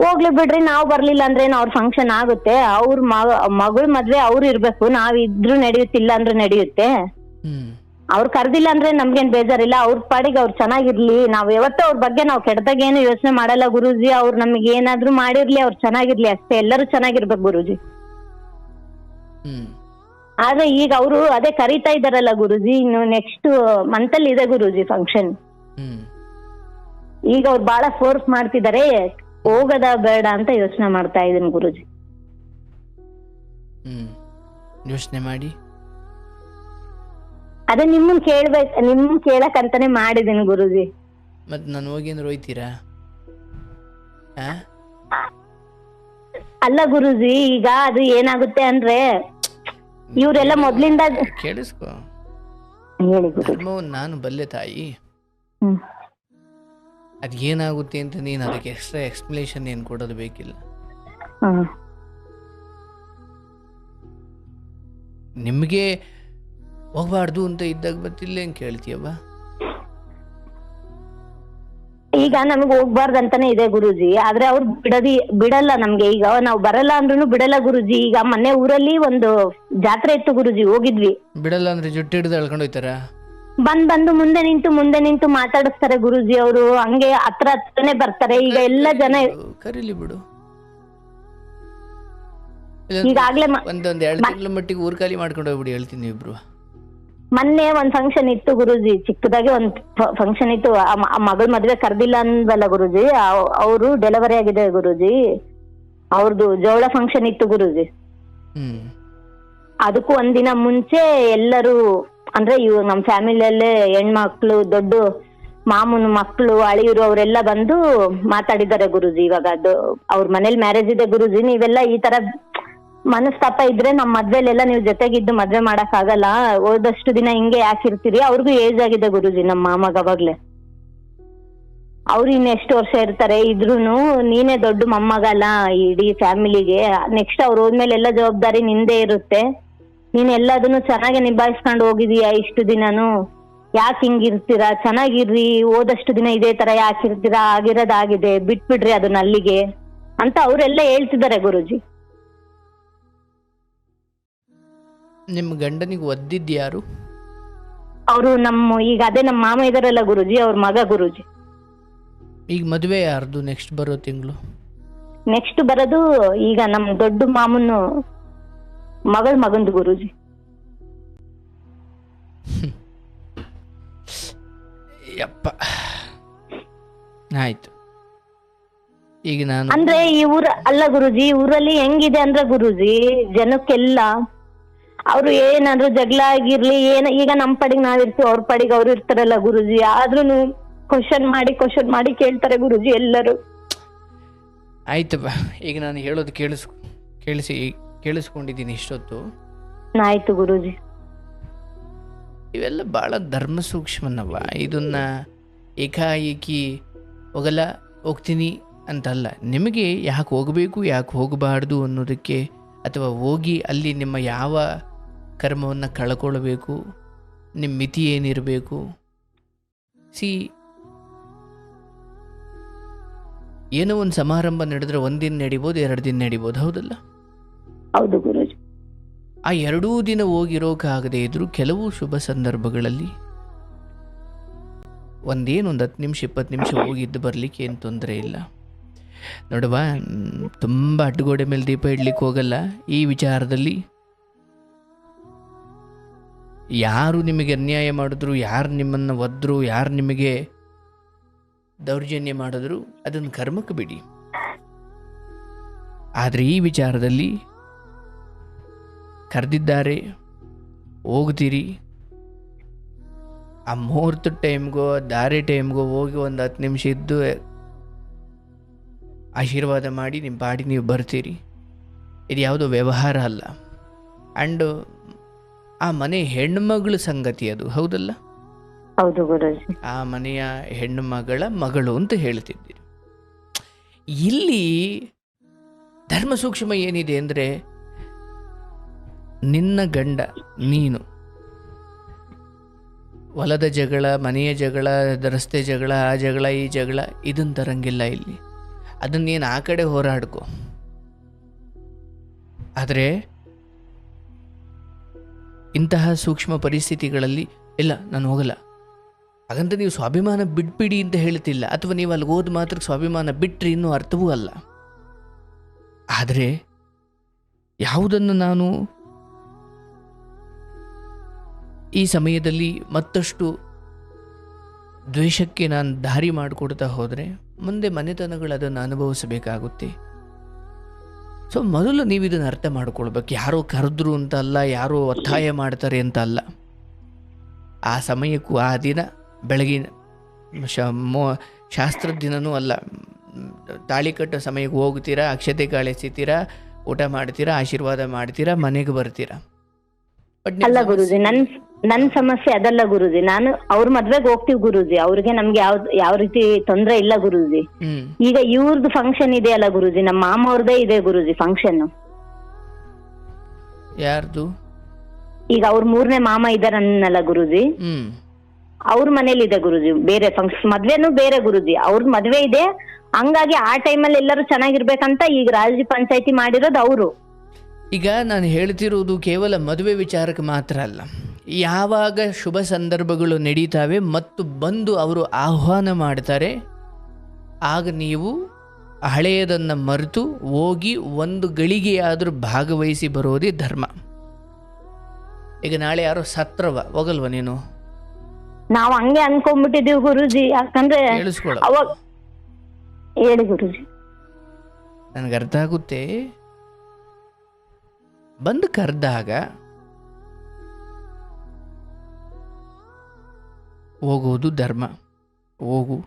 ಹೋಗ್ಲಿ ಬಿಡ್ರಿ, ನಾವ್ ಬರ್ಲಿಲ್ಲ ಅಂದ್ರೆ ಅವ್ರ ಫಂಕ್ಷನ್ ಆಗುತ್ತೆ, ಅವ್ರ ಮಗಳ ಮದ್ವೆ ಅವ್ರು ಇರ್ಬೇಕು, ನಾವ್ ಇದ್ರು ನಡೆಯುತ್ತಿಲ್ಲ ಅಂದ್ರೆ ನಡೆಯುತ್ತೆ. ಅವ್ರು ಕರ್ದಿಲ್ಲ ಅಂದ್ರೆ ನಮ್ಗೇನ್ ಬೇಜಾರಿಲ್ಲ, ಅವ್ರ ಪಾಡಿಗೆ ಅವ್ರು ಚೆನ್ನಾಗಿರ್ಲಿ, ನಾವ್ ಯಾವತ್ತೂ ಅವ್ರ ಬಗ್ಗೆ ನಾವ್ ಕೆಟ್ಟದಾಗ ಏನು ಯೋಚನೆ ಮಾಡಲ್ಲ ಗುರುಜಿ. ಅವ್ರು ನಮ್ಗೆ ಏನಾದ್ರು ಮಾಡಿರ್ಲಿ, ಅವ್ರು ಚೆನ್ನಾಗಿರ್ಲಿ ಅಷ್ಟೇ, ಎಲ್ಲರೂ ಚೆನ್ನಾಗಿರ್ಬೇಕು ಗುರುಜಿ. ಆದ್ರೆ ಈಗ ಅವರು ಅದೇ ಕರೀತಾ ಇದಾರಲ್ಲ ಗುರುಜಿ, ಇನ್ನು ನೆಕ್ಸ್ಟ್ ಮಂತ್ ಅಲ್ಲಿ ಇದೆ ಗುರುಜಿ ಫಂಕ್ಷನ್. ಈಗ ಅವ್ರು ಬಹಳ ಫೋರ್ಸ್ ಮಾಡ್ತಿದ್ದಾರೆ, ಹೋಗದ ಬೇಡ ಅಂತ ಯೋಚನೆ ಮಾಡ್ತಾ ಇದೀನಿ ಗುರುಜಿ. ಯೋಚನೆ ಮಾಡಿ ಅದೇ ನಿಮ್ಮನ್ ಕೇಳಕ್ಕಂತಾನೆ ಮಾಡಿದೀನಿ ಗುರುಜಿ. ಮತ್ತು ನಾನು ಹೋಗಿ ಅಂದ್ರೆ ಹೋಯ್ತೀರಾ? ಅಲ್ಲ ಗುರುಜಿ, ಈಗ ಅದು ಏನಾಗುತ್ತೆ ಅಂದ್ರೆ ಇವರೆಲ್ಲ ಮೊದ್ಲಿಂದ ಕೇಳಿಸ್ಕೊ. ಹೇಳಿ ಗುರುಜಿ. ಧರ್ಮವನ್ನು ನಾನು ಬಲ್ಲೆ ತಾಯಿ. ಅದು ಏನಾಗುತ್ತೆ ಅಂತ ನೀನು ಅದಕ್ಕೆ ಎಕ್ಸ್ಟ್ರಾ ಎಕ್ಸ್ಪ್ಲನೇಷನ್ ಏನು ಕೊಡೋದು ಬೇಕಿಲ್ಲ. ನಿಮಗೆ ಹೋಗ್ಬಾರ್ದು ಅಂತ ಇದ್ದಾಗ ಬತ್ತಿಲ್ಲ ಹೆಂಗೆ ಕೇಳ್ತೀಯವ್ವ? ಈಗ ನಮಗ್ ಹೋಗ್ಬಾರ್ದು ಅಂತಾನೆ ಇದೆ ಗುರುಜಿ, ಆದ್ರೆ ಅವ್ರು ಬಿಡಲ್ಲ ನಮ್ಗೆ. ಈಗ ನಾವು ಬರಲ್ಲ ಅಂದ್ರೂ ಬಿಡಲ್ಲ ಗುರುಜಿ. ಈಗ ಮೊನ್ನೆ ಊರಲ್ಲಿ ಒಂದು ಜಾತ್ರೆ ಇತ್ತು ಗುರುಜಿ, ಹೋಗಿದ್ವಿ. ಬಿಡಲ್ಲ ಅಂದ್ರೆ ಜುಟ್ಟು ಹಿಡಿದು ಎಳ್ಕೊಂಡು ಹೋಯ್ತಾರ? ಬಂದು ಮುಂದೆ ನಿಂತು ಮಾತಾಡಿಸ್ತಾರೆ ಗುರುಜಿ ಅವರು. ಹಂಗೆ ಹತ್ರನೇ ಬರ್ತಾರೆ. ಈಗ ಎಲ್ಲ ಜನ ಕರೀಲಿ ಬಿಡು. ಈಗಾಗ್ಲೇ ಒಂದೊಂದ್ 2 ತಿಂಗಳ ಮಟ್ಟಿಗೆ ಊರ್ ಖಾಲಿ ಮಾಡ್ಕೊಂಡು ಹೋಗ್ಬಿಡಿ, ಹೇಳ್ತೀನಿ ಇಬ್ರು. ಮೊನ್ನೆ ಒಂದ್ ಫಂಕ್ಷನ್ ಇತ್ತು ಗುರುಜಿ, ಚಿಕ್ಕದಾಗಿ ಒಂದ್ ಫಂಕ್ಷನ್ ಇತ್ತು. ಆ ಮಗಳ ಮದ್ವೆ ಕರ್ದಿಲ್ಲ ಅಂದಲ್ಲ ಗುರುಜಿ, ಅವರು ಡೆಲಿವರಿ ಆಗಿದೆ ಗುರುಜಿ. ಅವ್ರದ್ದು ಜವಳ ಫಂಕ್ಷನ್ ಇತ್ತು ಗುರುಜಿ. ಅದಕ್ಕೂ ಒಂದಿನ ಮುಂಚೆ ಎಲ್ಲರೂ ಅಂದ್ರೆ ಇವ್ ನಮ್ ಫ್ಯಾಮಿಲಿಯಲ್ಲೇ ಹೆಣ್ಮಕ್ಳು, ದೊಡ್ಡ ಮಾಮೂನ್ ಮಕ್ಳು, ಅಳಿಯರು ಅವರೆಲ್ಲ ಬಂದು ಮಾತಾಡಿದ್ದಾರೆ ಗುರುಜಿ. ಇವಾಗ ಅದು ಅವ್ರ ಮನೇಲಿ ಮ್ಯಾರೇಜ್ ಇದೆ ಗುರುಜಿ. ನೀವೆಲ್ಲ ಈ ತರ ಮನಸ್ತಾಪ ಇದ್ರೆ ನಮ್ ಮದ್ವೆಲೆಲ್ಲ ನೀವು ಜೊತೆಗಿದ್ದು ಮದ್ವೆ ಮಾಡಕ್ ಆಗಲ್ಲ, ಹೋದಷ್ಟು ದಿನ ಹಿಂಗೆ ಯಾಕಿರ್ತೀರಿ. ಅವ್ರಿಗೂ ಏಜ್ ಆಗಿದೆ ಗುರುಜಿ, ನಮ್ಮ ಮಾಮಗ ಅವಾಗ್ಲೆ. ಅವ್ರು ಇನ್ ಎಷ್ಟು ವರ್ಷ ಇರ್ತಾರೆ ಇದ್ರೂನು. ನೀನೇ ದೊಡ್ಡ ಮೊಮ್ಮಗಲ್ಲ ಇಡೀ ಫ್ಯಾಮಿಲಿಗೆ. ನೆಕ್ಸ್ಟ್ ಅವ್ರು ಹೋದ್ಮೇಲೆ ಎಲ್ಲ ಜವಾಬ್ದಾರಿ ನಿಂದೇ ಇರುತ್ತೆ. ನೀನ್ ಎಲ್ಲದನ್ನು ಚೆನ್ನಾಗಿ ನಿಭಾಯಿಸ್ಕೊಂಡು ಹೋಗಿದೀಯಾ ಇಷ್ಟು ದಿನಾನು. ಯಾಕೆ ಹಿಂಗಿರ್ತೀರಾ? ಚೆನ್ನಾಗಿರ್ರಿ, ಹೋದಷ್ಟು ದಿನ ಇದೇ ತರ ಯಾಕಿರ್ತೀರಾ? ಆಗಿರೋದಾಗಿದೆ, ಬಿಟ್ಬಿಡ್ರಿ ಅದನ್ನ ಅಲ್ಲಿಗೆ ಅಂತ ಅವರೆಲ್ಲ ಹೇಳ್ತಿದ್ದಾರೆ ಗುರುಜಿ. ನಿಮ್ಮ ಗಂಡನಿಗೆ ಒದ್ದಿದ್ಯಾರು? ಅವರು ಈಗ ಅದೇ ನಮ್ಮ ಮಾಮ ಇದಾರಲ್ಲ ಗುರುಜಿ, ಅವ್ರ ಮಗ ಗುರುಜಿ. ಈಗ ಮದುವೆ ಯಾರ್ದು ನೆಕ್ಸ್ಟ್ ಬರೋ ತಿಂಗಳು? ನೆಕ್ಸ್ಟ್ ಬರೋದು ಈಗ ನಮ್ ದೊಡ್ಡ ಮಾಮನ ಮಗಂದು ಗುರುಜಿ. ಯಪ್ಪ, ಆಯ್ತು. ಈಗ ನಾನು ಅಂದ್ರೆ ಈ ಅಲ್ಲ ಗುರುಜಿ, ಊರಲ್ಲಿ ಹೆಂಗಿದೆ ಅಂದ್ರೆ ಗುರುಜಿ, ಜನಕ್ಕೆಲ್ಲ ಅವ್ರು ಏನಾದ್ರು ಜಗಳ ಆಗಿರ್ಲಿ ಈಗ ನಮ್ ಪಡಿಗೆ ನಾವಿರ್ತೀವಿ, ಅವ್ರ ಪಡಿಗೆ ಅವ್ರು ಇರ್ತಾರಲ್ಲ ಗುರುಜಿ. ಆದ್ರೂನು ಕ್ವಶನ್ ಮಾಡಿ ಕೇಳ್ತಾರೆ ಗುರುಜಿ ಎಲ್ಲರೂ. ಆಯ್ತಪ್ಪ, ಈಗ ನಾನು ಹೇಳೋದು ಕೇಳಿಸ್ಕೊಂಡಿದ್ದೀನಿ ಇಷ್ಟೊತ್ತು. ಆಯ್ತು ಗುರುಜಿ. ಇವೆಲ್ಲ ಬಹಳ ಧರ್ಮ ಸೂಕ್ಷ್ಮನವ. ಇದನ್ನ ಏಕಾಏಕಿ ಹೋಗ್ತೀನಿ ಅಂತಲ್ಲ. ನಿಮಗೆ ಯಾಕೆ ಹೋಗಬೇಕು, ಯಾಕೆ ಹೋಗಬಾರ್ದು ಅನ್ನೋದಕ್ಕೆ, ಅಥವಾ ಹೋಗಿ ಅಲ್ಲಿ ನಿಮ್ಮ ಯಾವ ಕರ್ಮವನ್ನು ಕಳ್ಕೊಳ್ಬೇಕು, ನಿಮ್ಮ ಮಿತಿ ಏನಿರಬೇಕು. ಏನೋ ಒಂದು ಸಮಾರಂಭ ನಡೆದ್ರೆ 1 ದಿನ ನಡಿಬೋದು, 2 ದಿನ ನಡಿಬೋದು, ಹೌದಲ್ಲ? ಹೌದು ಗುರುಜಿ. ಆ 2 ದಿನ ಹೋಗಿರೋಕ್ಕಾಗದೇ ಇದ್ರು ಕೆಲವು ಶುಭ ಸಂದರ್ಭಗಳಲ್ಲಿ ಒಂದು 10 ನಿಮಿಷ 20 ನಿಮಿಷ ಹೋಗಿದ್ದು ಬರಲಿಕ್ಕೆ ಏನು ತೊಂದರೆ ಇಲ್ಲ. ನೋಡುವ, ತುಂಬ ಅಡ್ಡಗೋಡೆ ಮೇಲೆ ದೀಪ ಇಡ್ಲಿಕ್ಕೆ ಹೋಗಲ್ಲ. ಈ ವಿಚಾರದಲ್ಲಿ ಯಾರು ನಿಮಗೆ ಅನ್ಯಾಯ ಮಾಡಿದ್ರು, ಯಾರು ನಿಮ್ಮನ್ನು ಒದ್ರು, ಯಾರು ನಿಮಗೆ ದೌರ್ಜನ್ಯ ಮಾಡಿದ್ರು, ಅದನ್ನು ಕರ್ಮಕ್ಕೆ ಬಿಡಿ. ಆದರೆ ಈ ವಿಚಾರದಲ್ಲಿ ಕರೆದಿದ್ದಾರೆ, ಹೋಗ್ತೀರಿ. ಆ ಮುಹೂರ್ತ ಟೈಮ್ಗೋ ದಾರಿ ಟೈಮ್ಗೋ ಹೋಗಿ ಒಂದು 10 ನಿಮಿಷ ಇದ್ದು ಆಶೀರ್ವಾದ ಮಾಡಿ ನಿಮ್ಮ ಪಾಡಿ ನೀವು ಬರ್ತೀರಿ. ಇದು ಯಾವುದೋ ವ್ಯವಹಾರ ಅಲ್ಲ. ಆ್ಯಂಡ್ ಆ ಮನೆ ಹೆಣ್ಣುಮಗಳ ಸಂಗತಿ ಅದು, ಹೌದಲ್ಲ? ಹೌದು ಗುರುಜಿ. ಆ ಮನೆಯ ಹೆಣ್ಣು ಮಗಳ ಮಗಳು ಅಂತ ಹೇಳ್ತಿದ್ದೀರಿ. ಇಲ್ಲಿ ಧರ್ಮ ಸೂಕ್ಷ್ಮ ಏನಿದೆ ಅಂದರೆ, ನಿನ್ನ ಗಂಡ ನೀನು ಹೊಲದ ಜಗಳ, ಮನೆಯ ಜಗಳ, ರಸ್ತೆ ಜಗಳ, ಆ ಜಗಳ ಈ ಜಗಳ ಇದನ್ನು ತರಂಗಿಲ್ಲ ಇಲ್ಲಿ. ಅದನ್ನೇನು ಆ ಕಡೆ ಹೋರಾಡ್ಕೊ. ಆದರೆ ಇಂತಹ ಸೂಕ್ಷ್ಮ ಪರಿಸ್ಥಿತಿಗಳಲ್ಲಿ ಇಲ್ಲ, ನಾನು ಹೋಗಲ್ಲ ಹಾಗಂತ ನೀವು ಸ್ವಾಭಿಮಾನ ಬಿಟ್ಬಿಡಿ ಅಂತ ಹೇಳ್ತಿಲ್ಲ, ಅಥವಾ ನೀವು ಅಲ್ಲಿಗೆ ಹೋದ ಮಾತ್ರ ಸ್ವಾಭಿಮಾನ ಬಿಟ್ಟರೆ ಇನ್ನೂ ಅರ್ಥವೂ ಅಲ್ಲ. ಆದರೆ ಯಾವುದನ್ನು ನಾನು ಈ ಸಮಯದಲ್ಲಿ ಮತ್ತಷ್ಟು ದ್ವೇಷಕ್ಕೆ ನಾನು ದಾರಿ ಮಾಡಿಕೊಡ್ತಾ ಹೋದರೆ ಮುಂದೆ ಮನೆತನಗಳು ಅದನ್ನು ಅನುಭವಿಸಬೇಕಾಗುತ್ತೆ. ಸೊ ಮೊದಲು ನೀವು ಇದನ್ನು ಅರ್ಥ ಮಾಡ್ಕೊಳ್ಬೇಕು. ಯಾರೋ ಕರೆದ್ರು ಅಂತ ಅಲ್ಲ, ಯಾರೋ ಒತ್ತಾಯ ಮಾಡ್ತಾರೆ ಅಂತ ಅಲ್ಲ. ಆ ಸಮಯಕ್ಕೂ ಆ ದಿನ ಬೆಳಗಿನ ಶಾಸ್ತ್ರದ ದಿನವೂ ಅಲ್ಲ, ತಾಳಿ ಕಟ್ಟೋ ಸಮಯಕ್ಕೆ ಹೋಗ್ತೀರಾ, ಅಕ್ಷತೆ ಕಾಳೆಸಿತೀರಾ, ಊಟ ಮಾಡ್ತೀರಾ, ಆಶೀರ್ವಾದ ಮಾಡ್ತೀರಾ, ಮನೆಗೆ ಬರ್ತೀರಾ. ಬಟ್ ಅಲ್ಲ ಗುರುಜಿ, ನನ್ ಸಮಸ್ಯೆ ಅದಲ್ಲ ಗುರುಜಿ. ನಾನು ಅವ್ರ ಮದ್ವೆಗೆ ಹೋಗ್ತೀವಿ ಗುರುಜಿ, ಅವ್ರಿಗೆ ನಮ್ಗೆ ಯಾವ ರೀತಿ ತೊಂದ್ರೆ ಇಲ್ಲ ಗುರುಜಿ. ಈಗ ಇವ್ರದ್ದು ಫಂಕ್ಷನ್ ಇದೆ ಅಲ್ಲ ಗುರುಜಿ, ನಮ್ಮ ಮಾಮ ಅವ್ರದೇ ಇದೆ ಗುರುಜಿ ಫಂಕ್ಷನ್. ಯಾರ್ದು? ಈಗ ಅವ್ರ 3ನೇ ಮಾಮ ಇದಾರನ್ನಲ್ಲ ಗುರುಜಿ, ಅವ್ರ ಮನೇಲಿ ಇದೆ ಗುರುಜಿ ಬೇರೆ ಫಂಕ್ಷನ್, ಮದ್ವೆನೂ ಬೇರೆ ಗುರುಜಿ, ಅವ್ರದ್ ಮದ್ವೆ ಇದೆ. ಹಂಗಾಗಿ ಆ ಟೈಮಲ್ಲಿ ಎಲ್ಲರೂ ಚೆನ್ನಾಗಿರ್ಬೇಕಂತ ಈಗ ರಾಜ್ಯ ಪಂಚಾಯತಿ ಮಾಡಿರೋದು ಅವರು. ಈಗ ನಾನು ಹೇಳ್ತಿರೋದು ಕೇವಲ ಮದುವೆ ವಿಚಾರಕ್ಕೆ ಮಾತ್ರ ಅಲ್ಲ, ಯಾವಾಗ ಶುಭ ಸಂದರ್ಭಗಳು ನಡೀತಾವೆ ಮತ್ತು ಬಂದು ಅವರು ಆಹ್ವಾನ ಮಾಡ್ತಾರೆ, ಆಗ ನೀವು ಹಳೆಯದನ್ನು ಮರೆತು ಹೋಗಿ ಒಂದು ಗಳಿಗೆಯಾದರೂ ಭಾಗವಹಿಸಿ ಬರೋದೇ ಧರ್ಮ. ಈಗ ನಾಳೆ ಯಾರೋ ಸತ್ರವ ಹೋಗಲ್ವ ನೀನು? ನಾವ್ ಹಂಗೆ ಅನ್ಕೊಂಡ್ಬಿಟ್ಟಿದೀವಿ ಗುರುಜಿ, ಯಾಕಂದ್ರೆ ಕೇಳಿಸ್ಕೊಳ್ಳೋ, ಅವಾಗ ಹೇಳಿ ಗುರುಜಿ. ನನಗೆ ಅರ್ಥ ಆಗುತ್ತೆ. ಬಂದು ಕರೆದಾಗ ಹೋಗೋದು ಧರ್ಮ, ಹೋಗು.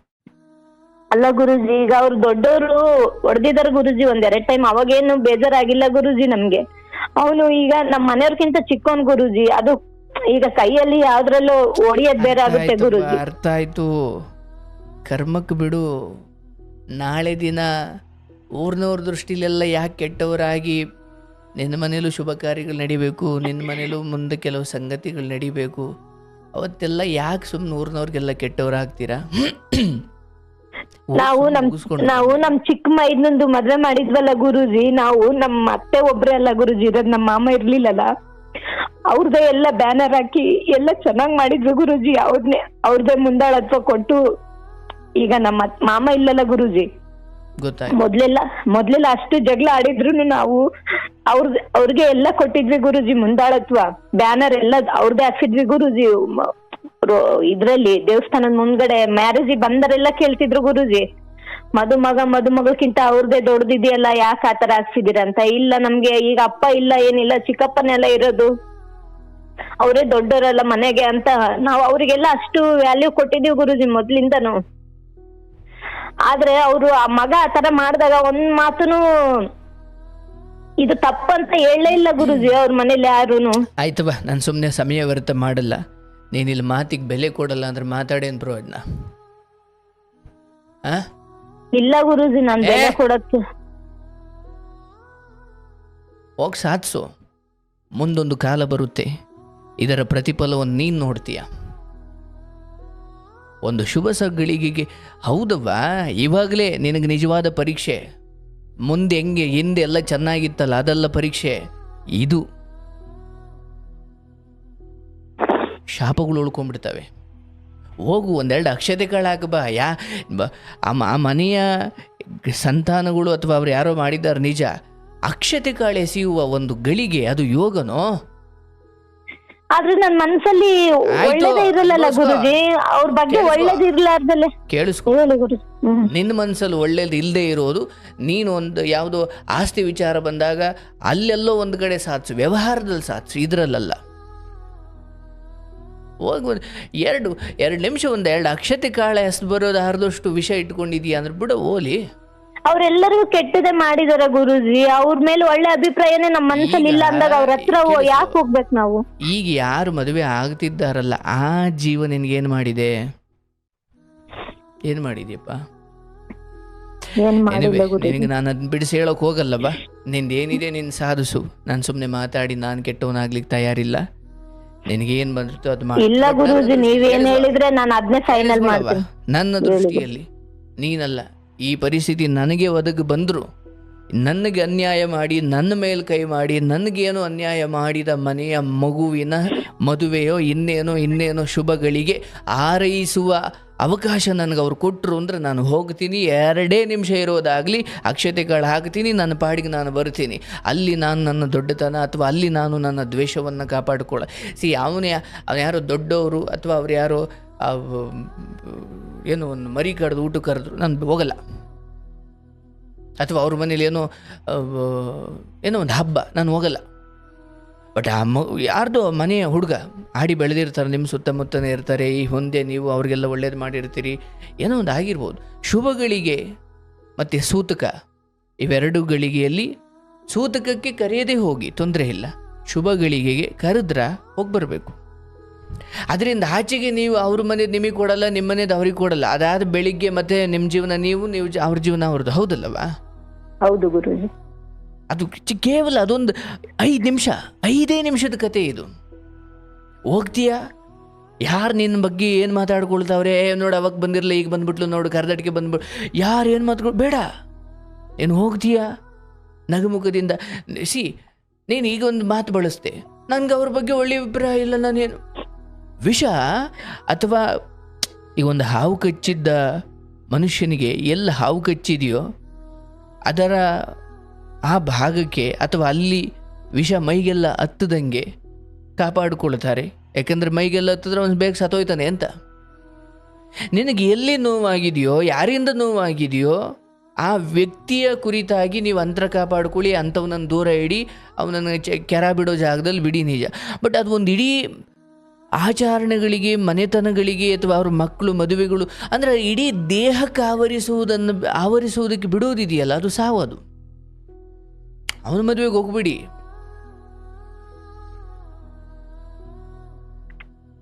ಅಲ್ಲ ಗುರುಜಿ, ಈಗ ಅವ್ರು ದೊಡ್ಡವರು ಹೊಡೆದಿದಾರೆ ಗುರುಜಿ 1-2 ಟೈಮ್, ಅವಾಗೇನು ಬೇಜಾರಾಗಿಲ್ಲ ಗುರುಜಿ ನಮ್ಗೆ. ಅವನು ಈಗ ನಮ್ಮ ಮನೆಯವ್ರಕ್ಕಿಂತ ಚಿಕ್ಕವನ್ ಗುರುಜಿ, ಅದು ಈಗ ಕೈಯಲ್ಲಿ ಯಾವ್ದ್ರಲ್ಲೂ ಹೊಡಿಯೋದ್ ಬೇರೆ ಆಗುತ್ತೆ ಗುರುಜಿ. ಅರ್ಥ ಆಯ್ತು, ಕರ್ಮಕ್ಕೆ ಬಿಡು. ನಾಳೆ ದಿನ ಊರ್ನವ್ರ ದೃಷ್ಟಿಲೆಲ್ಲ ಯಾಕೆ ಕೆಟ್ಟವರಾಗಿ, ನಿನ್ನ ಮನೇಲೂ ಶುಭ ಕಾರ್ಯಗಳು ನಡಿಬೇಕು, ನಿನ್ನ ಮನೇಲೂ ಮುಂದೆ ಕೆಲವು ಸಂಗತಿಗಳು ನಡಿಬೇಕು, ಅವತ್ತೆಲ್ಲ ಯಾಕೆ ಸುಮ್ಮನೆ ಊರ್ನವ್ರಿಗೆಲ್ಲ ಕೆಟ್ಟವರಾಗ್ತೀರಾ? ನಾವು ನಮ್ ಚಿಕ್ಕ ಮೈದ್ನಂದು ಮದ್ವೆ ಮಾಡಿದ್ವಲ್ಲ ಗುರುಜಿ, ನಾವು ನಮ್ಮ ಅತ್ತೆ ಒಬ್ರೇ ಅಲ್ಲ ಗುರುಜಿ ಇರೋದ್, ನಮ್ಮ ಮಾಮ ಇರ್ಲಿಲ್ಲಲ್ಲ, ಅವ್ರದ್ದೇ ಎಲ್ಲ ಬ್ಯಾನರ್ ಹಾಕಿ ಎಲ್ಲ ಚೆನ್ನಾಗ್ ಮಾಡಿದ್ರು ಗುರುಜಿ. ಅವ್ರದ್ದೇ ಮುಂದಾಳತ್ವ ಕೊಟ್ಟು, ಈಗ ನಮ್ಮ ಮಾಮ ಇಲ್ಲಲ್ಲ ಗುರುಜಿ, ಮೊದ್ಲೆಲ್ಲ ಅಷ್ಟು ಜಗಳ ಆಡಿದ್ರು ನಾವು ಅವ್ರಿಗೆ ಎಲ್ಲ ಕೊಟ್ಟಿದ್ವಿ ಗುರುಜಿ, ಮುಂದಾಳತ್ವ ಬ್ಯಾನರ್ ಎಲ್ಲ ಅವ್ರದ್ದೇ ಹಾಕ್ಸಿದ್ವಿ ಗುರುಜಿ. ಇದ್ರಲ್ಲಿ ದೇವಸ್ಥಾನದ ಮುಂದ್ಗಡೆ ಮ್ಯಾರೇಜ್ ಬಂದರೆಲ್ಲ ಕೇಳ್ತಿದ್ರು ಗುರುಜಿ, ಮದುಮಗಕ್ಕಿಂತ ಅವ್ರದೇ ದೊಡ್ಡದಿದೆಯಲ್ಲ, ಯಾಕೆ ಆತರ ಹಾಕ್ಸಿದೀರ ಅಂತ. ಇಲ್ಲ ನಮ್ಗೆ ಈಗ ಅಪ್ಪ ಇಲ್ಲ ಏನಿಲ್ಲ, ಚಿಕ್ಕಪ್ಪನೆಲ್ಲ ಇರೋದು, ಅವರೇ ದೊಡ್ಡವರಲ್ಲ ಮನೆಗೆ ಅಂತ ನಾವು ಅವ್ರಿಗೆಲ್ಲ ಅಷ್ಟು ವ್ಯಾಲ್ಯೂ ಕೊಟ್ಟಿದೀವಿ ಗುರುಜಿ ಮೊದ್ಲಿಂದನು. ಆದ್ರೆ ಅವರು ಆ ಮಗ ಆತರ ಮಾಡಿದಾಗ ಒಂದ್ ಮಾತುನು ಇದು ತಪ್ಪಂತ ಹೇಳಲೇ ಇಲ್ಲ ಗುರುಜಿ ಅವ್ರ ಮನೇಲಿ ಯಾರುನು. ಆಯ್ತು ಬಾ, ನಾನು ಸುಮ್ಮನೆ ಸಮಯ ವ್ಯರ್ಥ ಮಾಡಲ್ಲ. ನೀನಿಲ್ಲಿ ಮಾತಿಗೆ ಬೆಲೆ ಕೊಡಲ್ಲ ಅಂದ್ರೆ ಮಾತಾಡೇನು ಪ್ರಯೋಜನ? ಇಲ್ಲ ಗುರುಜಿ, ನಾನು ಬೆಲೆ ಕೊಡಕ್ಕೆ ಹೋಗಿ ಸಾಧಿಸು. ಮುಂದೊಂದು ಕಾಲ ಬರುತ್ತೆ, ಇದರ ಪ್ರತಿಫಲವನ್ನು ನೀನು ನೋಡ್ತೀಯ. ಒಂದು ಶುಭ ಗಳಿಗೆಗೆ ಹೌದವ್ವ, ಇವಾಗಲೇ ನಿನಗೆ ನಿಜವಾದ ಪರೀಕ್ಷೆ. ಮುಂದೆ ಹೆಂಗೆ ಹಿಂದೆ ಎಲ್ಲ ಚೆನ್ನಾಗಿತ್ತಲ್ಲ ಅದೆಲ್ಲ ಪರೀಕ್ಷೆ. ಇದು ಶಾಪಗಳು ಉಳ್ಕೊಂಡ್ಬಿಡ್ತವೆ. ಹೋಗು, 1-2 ಅಕ್ಷತೆ ಕಾಳು ಹಾಕಬಾ. ಆ ಮನೆಯ ಸಂತಾನಗಳು ಅಥವಾ ಅವ್ರು ಯಾರೋ ಮಾಡಿದ್ದಾರೆ ನಿಜ, ಅಕ್ಷತೆ ಕಾಳು ಎಸೆಯುವ ಒಂದು ಗಳಿಗೆ ಅದು ಯೋಗನೋ? ಆದ್ರೆ ನನ್ ಮನ್ಸಲ್ಲಿ ಒಳ್ಳೇದೇ ಇರಲ್ಲ ಗುರುಜಿ, ಅವ್ರ ಬಗ್ಗೆ ಒಳ್ಳೇದು ಇರ್ಲಾರ್ದಲ್ಲೇ. ಕೇಳಿಸ್ಕೊ, ನಿನ್ನ ಮನ್ಸಲ್ಲಿ ಒಳ್ಳೇದು ಇಲ್ಲದೆ ಇರೋದು, ನೀನು ಒಂದು ಯಾವುದೋ ಆಸ್ತಿ ವಿಚಾರ ಬಂದಾಗ ಅಲ್ಲೆಲ್ಲೋ ಒಂದು ಕಡೆ ಸಾಧಿಸು, ವ್ಯವಹಾರದಲ್ಲಿ ಸಾಧಿಸು, ಇದರಲ್ಲ. ಹೋಗಿ ಎರಡು ನಿಮಿಷ 1-2 ಅಕ್ಷತೆ ಕಾಳ ಎಷ್ಟು ಬರೋದು ಅರ್ಧಷ್ಟು ವಿಷಯ ಇಟ್ಕೊಂಡಿದೀಯ ಅಂದ್ರೆ ಬಿಡು ಓಲಿ. ಅವ್ರೆಲ್ಲರಿಗೂ ಕೆಟ್ಟದೇ ಮಾಡಿದಾರೆ ಗುರುಜಿ, ಅವ್ರ ಮೇಲೆ ಒಳ್ಳೆ ಅಭಿಪ್ರಾಯನೇ ನಮ್ಮ ಮನಸ್ಸಲ್ಲಿ ಇಲ್ಲ ಅಂದಾಗ ಅವ್ರ ಹತ್ರ ಯಾಕೆ ಹೋಗ್ಬೇಕು ನಾವು? ಈಗ ಯಾರು ಮದುವೆ ಆಗ್ತಿದ್ದಾರಲ್ಲ ಆ ಜೀವ ನಿನ್ಗೇನ್ ಮಾಡಿದೆ? ಏನ್ ಮಾಡಿದ್ಯಪ್ಪ? ನಿನಗೆ ನಾನು ಅದನ್ನ ಬಿಡಿಸಿ ಹೇಳೋಕೆ ಹೋಗಲ್ಲ. ಬಾ, ನಿಂದೇನಿದೆ ನಿನ್ ಸಾಧಿಸು. ನಾನು ಸುಮ್ಮನೆ ಮಾತಾಡಿ ನಾನು ಕೆಟ್ಟವನಾಗ್ಲಿಕ್ಕೆ ತಯಾರಿಲ್ಲ. ನಿನಗೇನ್ ಬಂದಿತ್ತು ಅದು ಮಾಡಿ. ಇಲ್ಲ ಗುರುಜಿ, ನೀವೇನ್ ಹೇಳಿದ್ರೆ ನಾನು ಅದನ್ನೇ ಫೈನಲ್ ಮಾಡ್ತೀನಿ. ನನ್ನ ದೃಷ್ಟಿಯಲ್ಲಿ ನೀನಲ್ಲ, ಈ ಪರಿಸ್ಥಿತಿ ನನಗೆ ಒದಗಿ ಬಂದ್ರು, ನನಗೆ ಅನ್ಯಾಯ ಮಾಡಿ ನನ್ನ ಮೇಲೆ ಕೈ ಮಾಡಿ ನನಗೇನೋ ಅನ್ಯಾಯ ಮಾಡಿದ ಮನೆಯ ಮಗುವಿನ ಮದುವೆಯೋ ಇನ್ನೇನೋ ಶುಭಗಳಿಗೆ ಆರೈಸುವ ಅವಕಾಶ ನನಗೆ ಅವ್ರು ಕೊಟ್ಟರು ಅಂದರೆ ನಾನು ಹೋಗ್ತೀನಿ. 2 ನಿಮಿಷ ಇರೋದಾಗಲಿ ಅಕ್ಷತೆಗಳು ಹಾಕ್ತೀನಿ, ನನ್ನ ಪಾಡಿಗೆ ನಾನು ಬರ್ತೀನಿ. ಅಲ್ಲಿ ನಾನು ನನ್ನ ದೊಡ್ಡತನ ಅಥವಾ ಅಲ್ಲಿ ನಾನು ನನ್ನ ದ್ವೇಷವನ್ನು ಕಾಪಾಡಿಕೊಳ್ಳ. ಅವನು ಯಾರೋ ದೊಡ್ಡವರು ಅಥವಾ ಅವ್ರು ಯಾರೋ ಏನೋ ಒಂದು ಮರಿ ಕರೆದು ಊಟ ಕರೆದ್ರು ನಾನು ಹೋಗಲ್ಲ. ಅಥವಾ ಅವ್ರ ಮನೇಲಿ ಏನೋ ಒಂದು ಹಬ್ಬ, ನಾನು ಹೋಗಲ್ಲ. ಬಟ್ ಯಾರ್ದೋ ಮನೆಯ ಹುಡುಗ ಆಡಿ ಬೆಳೆದಿರ್ತಾರೆ, ನಿಮ್ಮ ಸುತ್ತಮುತ್ತನೇ ಇರ್ತಾರೆ, ಈ ಮುಂದೆ ನೀವು ಅವ್ರಿಗೆಲ್ಲ ಒಳ್ಳೇದು ಮಾಡಿರ್ತೀರಿ, ಏನೋ ಒಂದು ಆಗಿರ್ಬೋದು. ಶುಭಗಳಿಗೆ ಮತ್ತು ಸೂತಕ ಇವೆರಡು ಗಳಿಗೆಯಲ್ಲಿ ಸೂತಕಕ್ಕೆ ಕರೆಯದೇ ಹೋಗಿ ತೊಂದರೆ ಇಲ್ಲ, ಶುಭ ಗಳಿಗೆಗೆ ಕರೆದ್ರೆ ಹೋಗಿ ಬರಬೇಕು. ಅದರಿಂದ ಆಚೆಗೆ ನೀವು ಅವ್ರ ಮನೇದು ನಿಮಗೆ ಕೊಡಲ್ಲ, ನಿಮ್ಮ ಮನೇದು ಅವ್ರಿಗೆ ಕೊಡಲ್ಲ, ಅದಾದ ಬೆಳಿಗ್ಗೆ ಮತ್ತೆ ನಿಮ್ಮ ಜೀವನ ನೀವು ಅವ್ರ ಜೀವನ ಅವ್ರದ್ದು, ಹೌದಲ್ಲವಾ? ಹೌದು ಗುರುಜಿ. ಅದು ಕೇವಲ ಅದೊಂದು 5 ನಿಮಿಷದ ಕತೆ ಇದು. ಹೋಗ್ತೀಯಾ, ಯಾರು ನಿನ್ನ ಬಗ್ಗೆ ಏನು ಮಾತಾಡ್ಕೊಳ್ತಾವ್ರೆ, ನೋಡು ಅವಾಗ ಬಂದಿರಲಿಲ್ಲ ಈಗ ಬಂದ್ಬಿಟ್ಲು, ನೋಡು ಕರ್ದಟಿಗೆ ಬಂದ್ಬಿಟ್ಟು, ಯಾರು ಏನು ಮಾತಾಡ್ಕೊಳ್ ಬೇಡ. ಏನು ಹೋಗ್ತೀಯಾ ನಗುಮುಖದಿಂದ. ನೀನು ಈಗ ಒಂದು ಮಾತು ಬಳಸ್ದೆ, ನನಗೆ ಅವ್ರ ಬಗ್ಗೆ ಒಳ್ಳೆಯ ಅಭಿಪ್ರಾಯ ಇಲ್ಲ, ನಾನೇನು ವಿಷ ಅಥವಾ ಈಗ ಒಂದು ಹಾವು ಕಚ್ಚಿದ್ದ ಮನುಷ್ಯನಿಗೆ ಎಲ್ಲ ಹಾವು ಕಚ್ಚಿದೆಯೋ ಅದರ ಆ ಭಾಗಕ್ಕೆ ಅಥವಾ ಅಲ್ಲಿ ವಿಷ ಮೈಗೆಲ್ಲ ಹತ್ತದಂಗೆ ಕಾಪಾಡಿಕೊಳ್ತಾರೆ. ಯಾಕಂದರೆ ಮೈಗೆಲ್ಲ ಹತ್ತಿದ್ರೆ ಒಂದು ಬೇಗ ಸತ್ತೋಯ್ತಾನೆ ಅಂತ. ನಿನಗೆ ಎಲ್ಲಿ ನೋವಾಗಿದೆಯೋ, ಯಾರಿಂದ ನೋವಾಗಿದೆಯೋ ಆ ವ್ಯಕ್ತಿಯ ಕುರಿತಾಗಿ ನೀವು ಅಂತರ ಕಾಪಾಡ್ಕೊಳ್ಳಿ, ಅಂಥವನನ್ನು ದೂರ ಇಡಿ, ಅವನನ್ನು ಕೆರ ಬಿಡೋ ಜಾಗದಲ್ಲಿ ಬಿಡಿ, ನಿಜ. ಬಟ್ ಅದು ಒಂದು ಇಡೀ ಆಚರಣೆಗಳಿಗೆ, ಮನೆತನಗಳಿಗೆ ಅಥವಾ ಅವ್ರ ಮಕ್ಕಳು ಮದುವೆಗಳು ಅಂದರೆ ಇಡೀ ದೇಹಕ್ಕೆ ಆವರಿಸುವುದಕ್ಕೆ ಬಿಡೋದಿದೆಯಲ್ಲ, ಅದು ಸಾವು. ಅದು ಅವನ ಮದುವೆಗೆ ಹೋಗ್ಬಿಡಿ.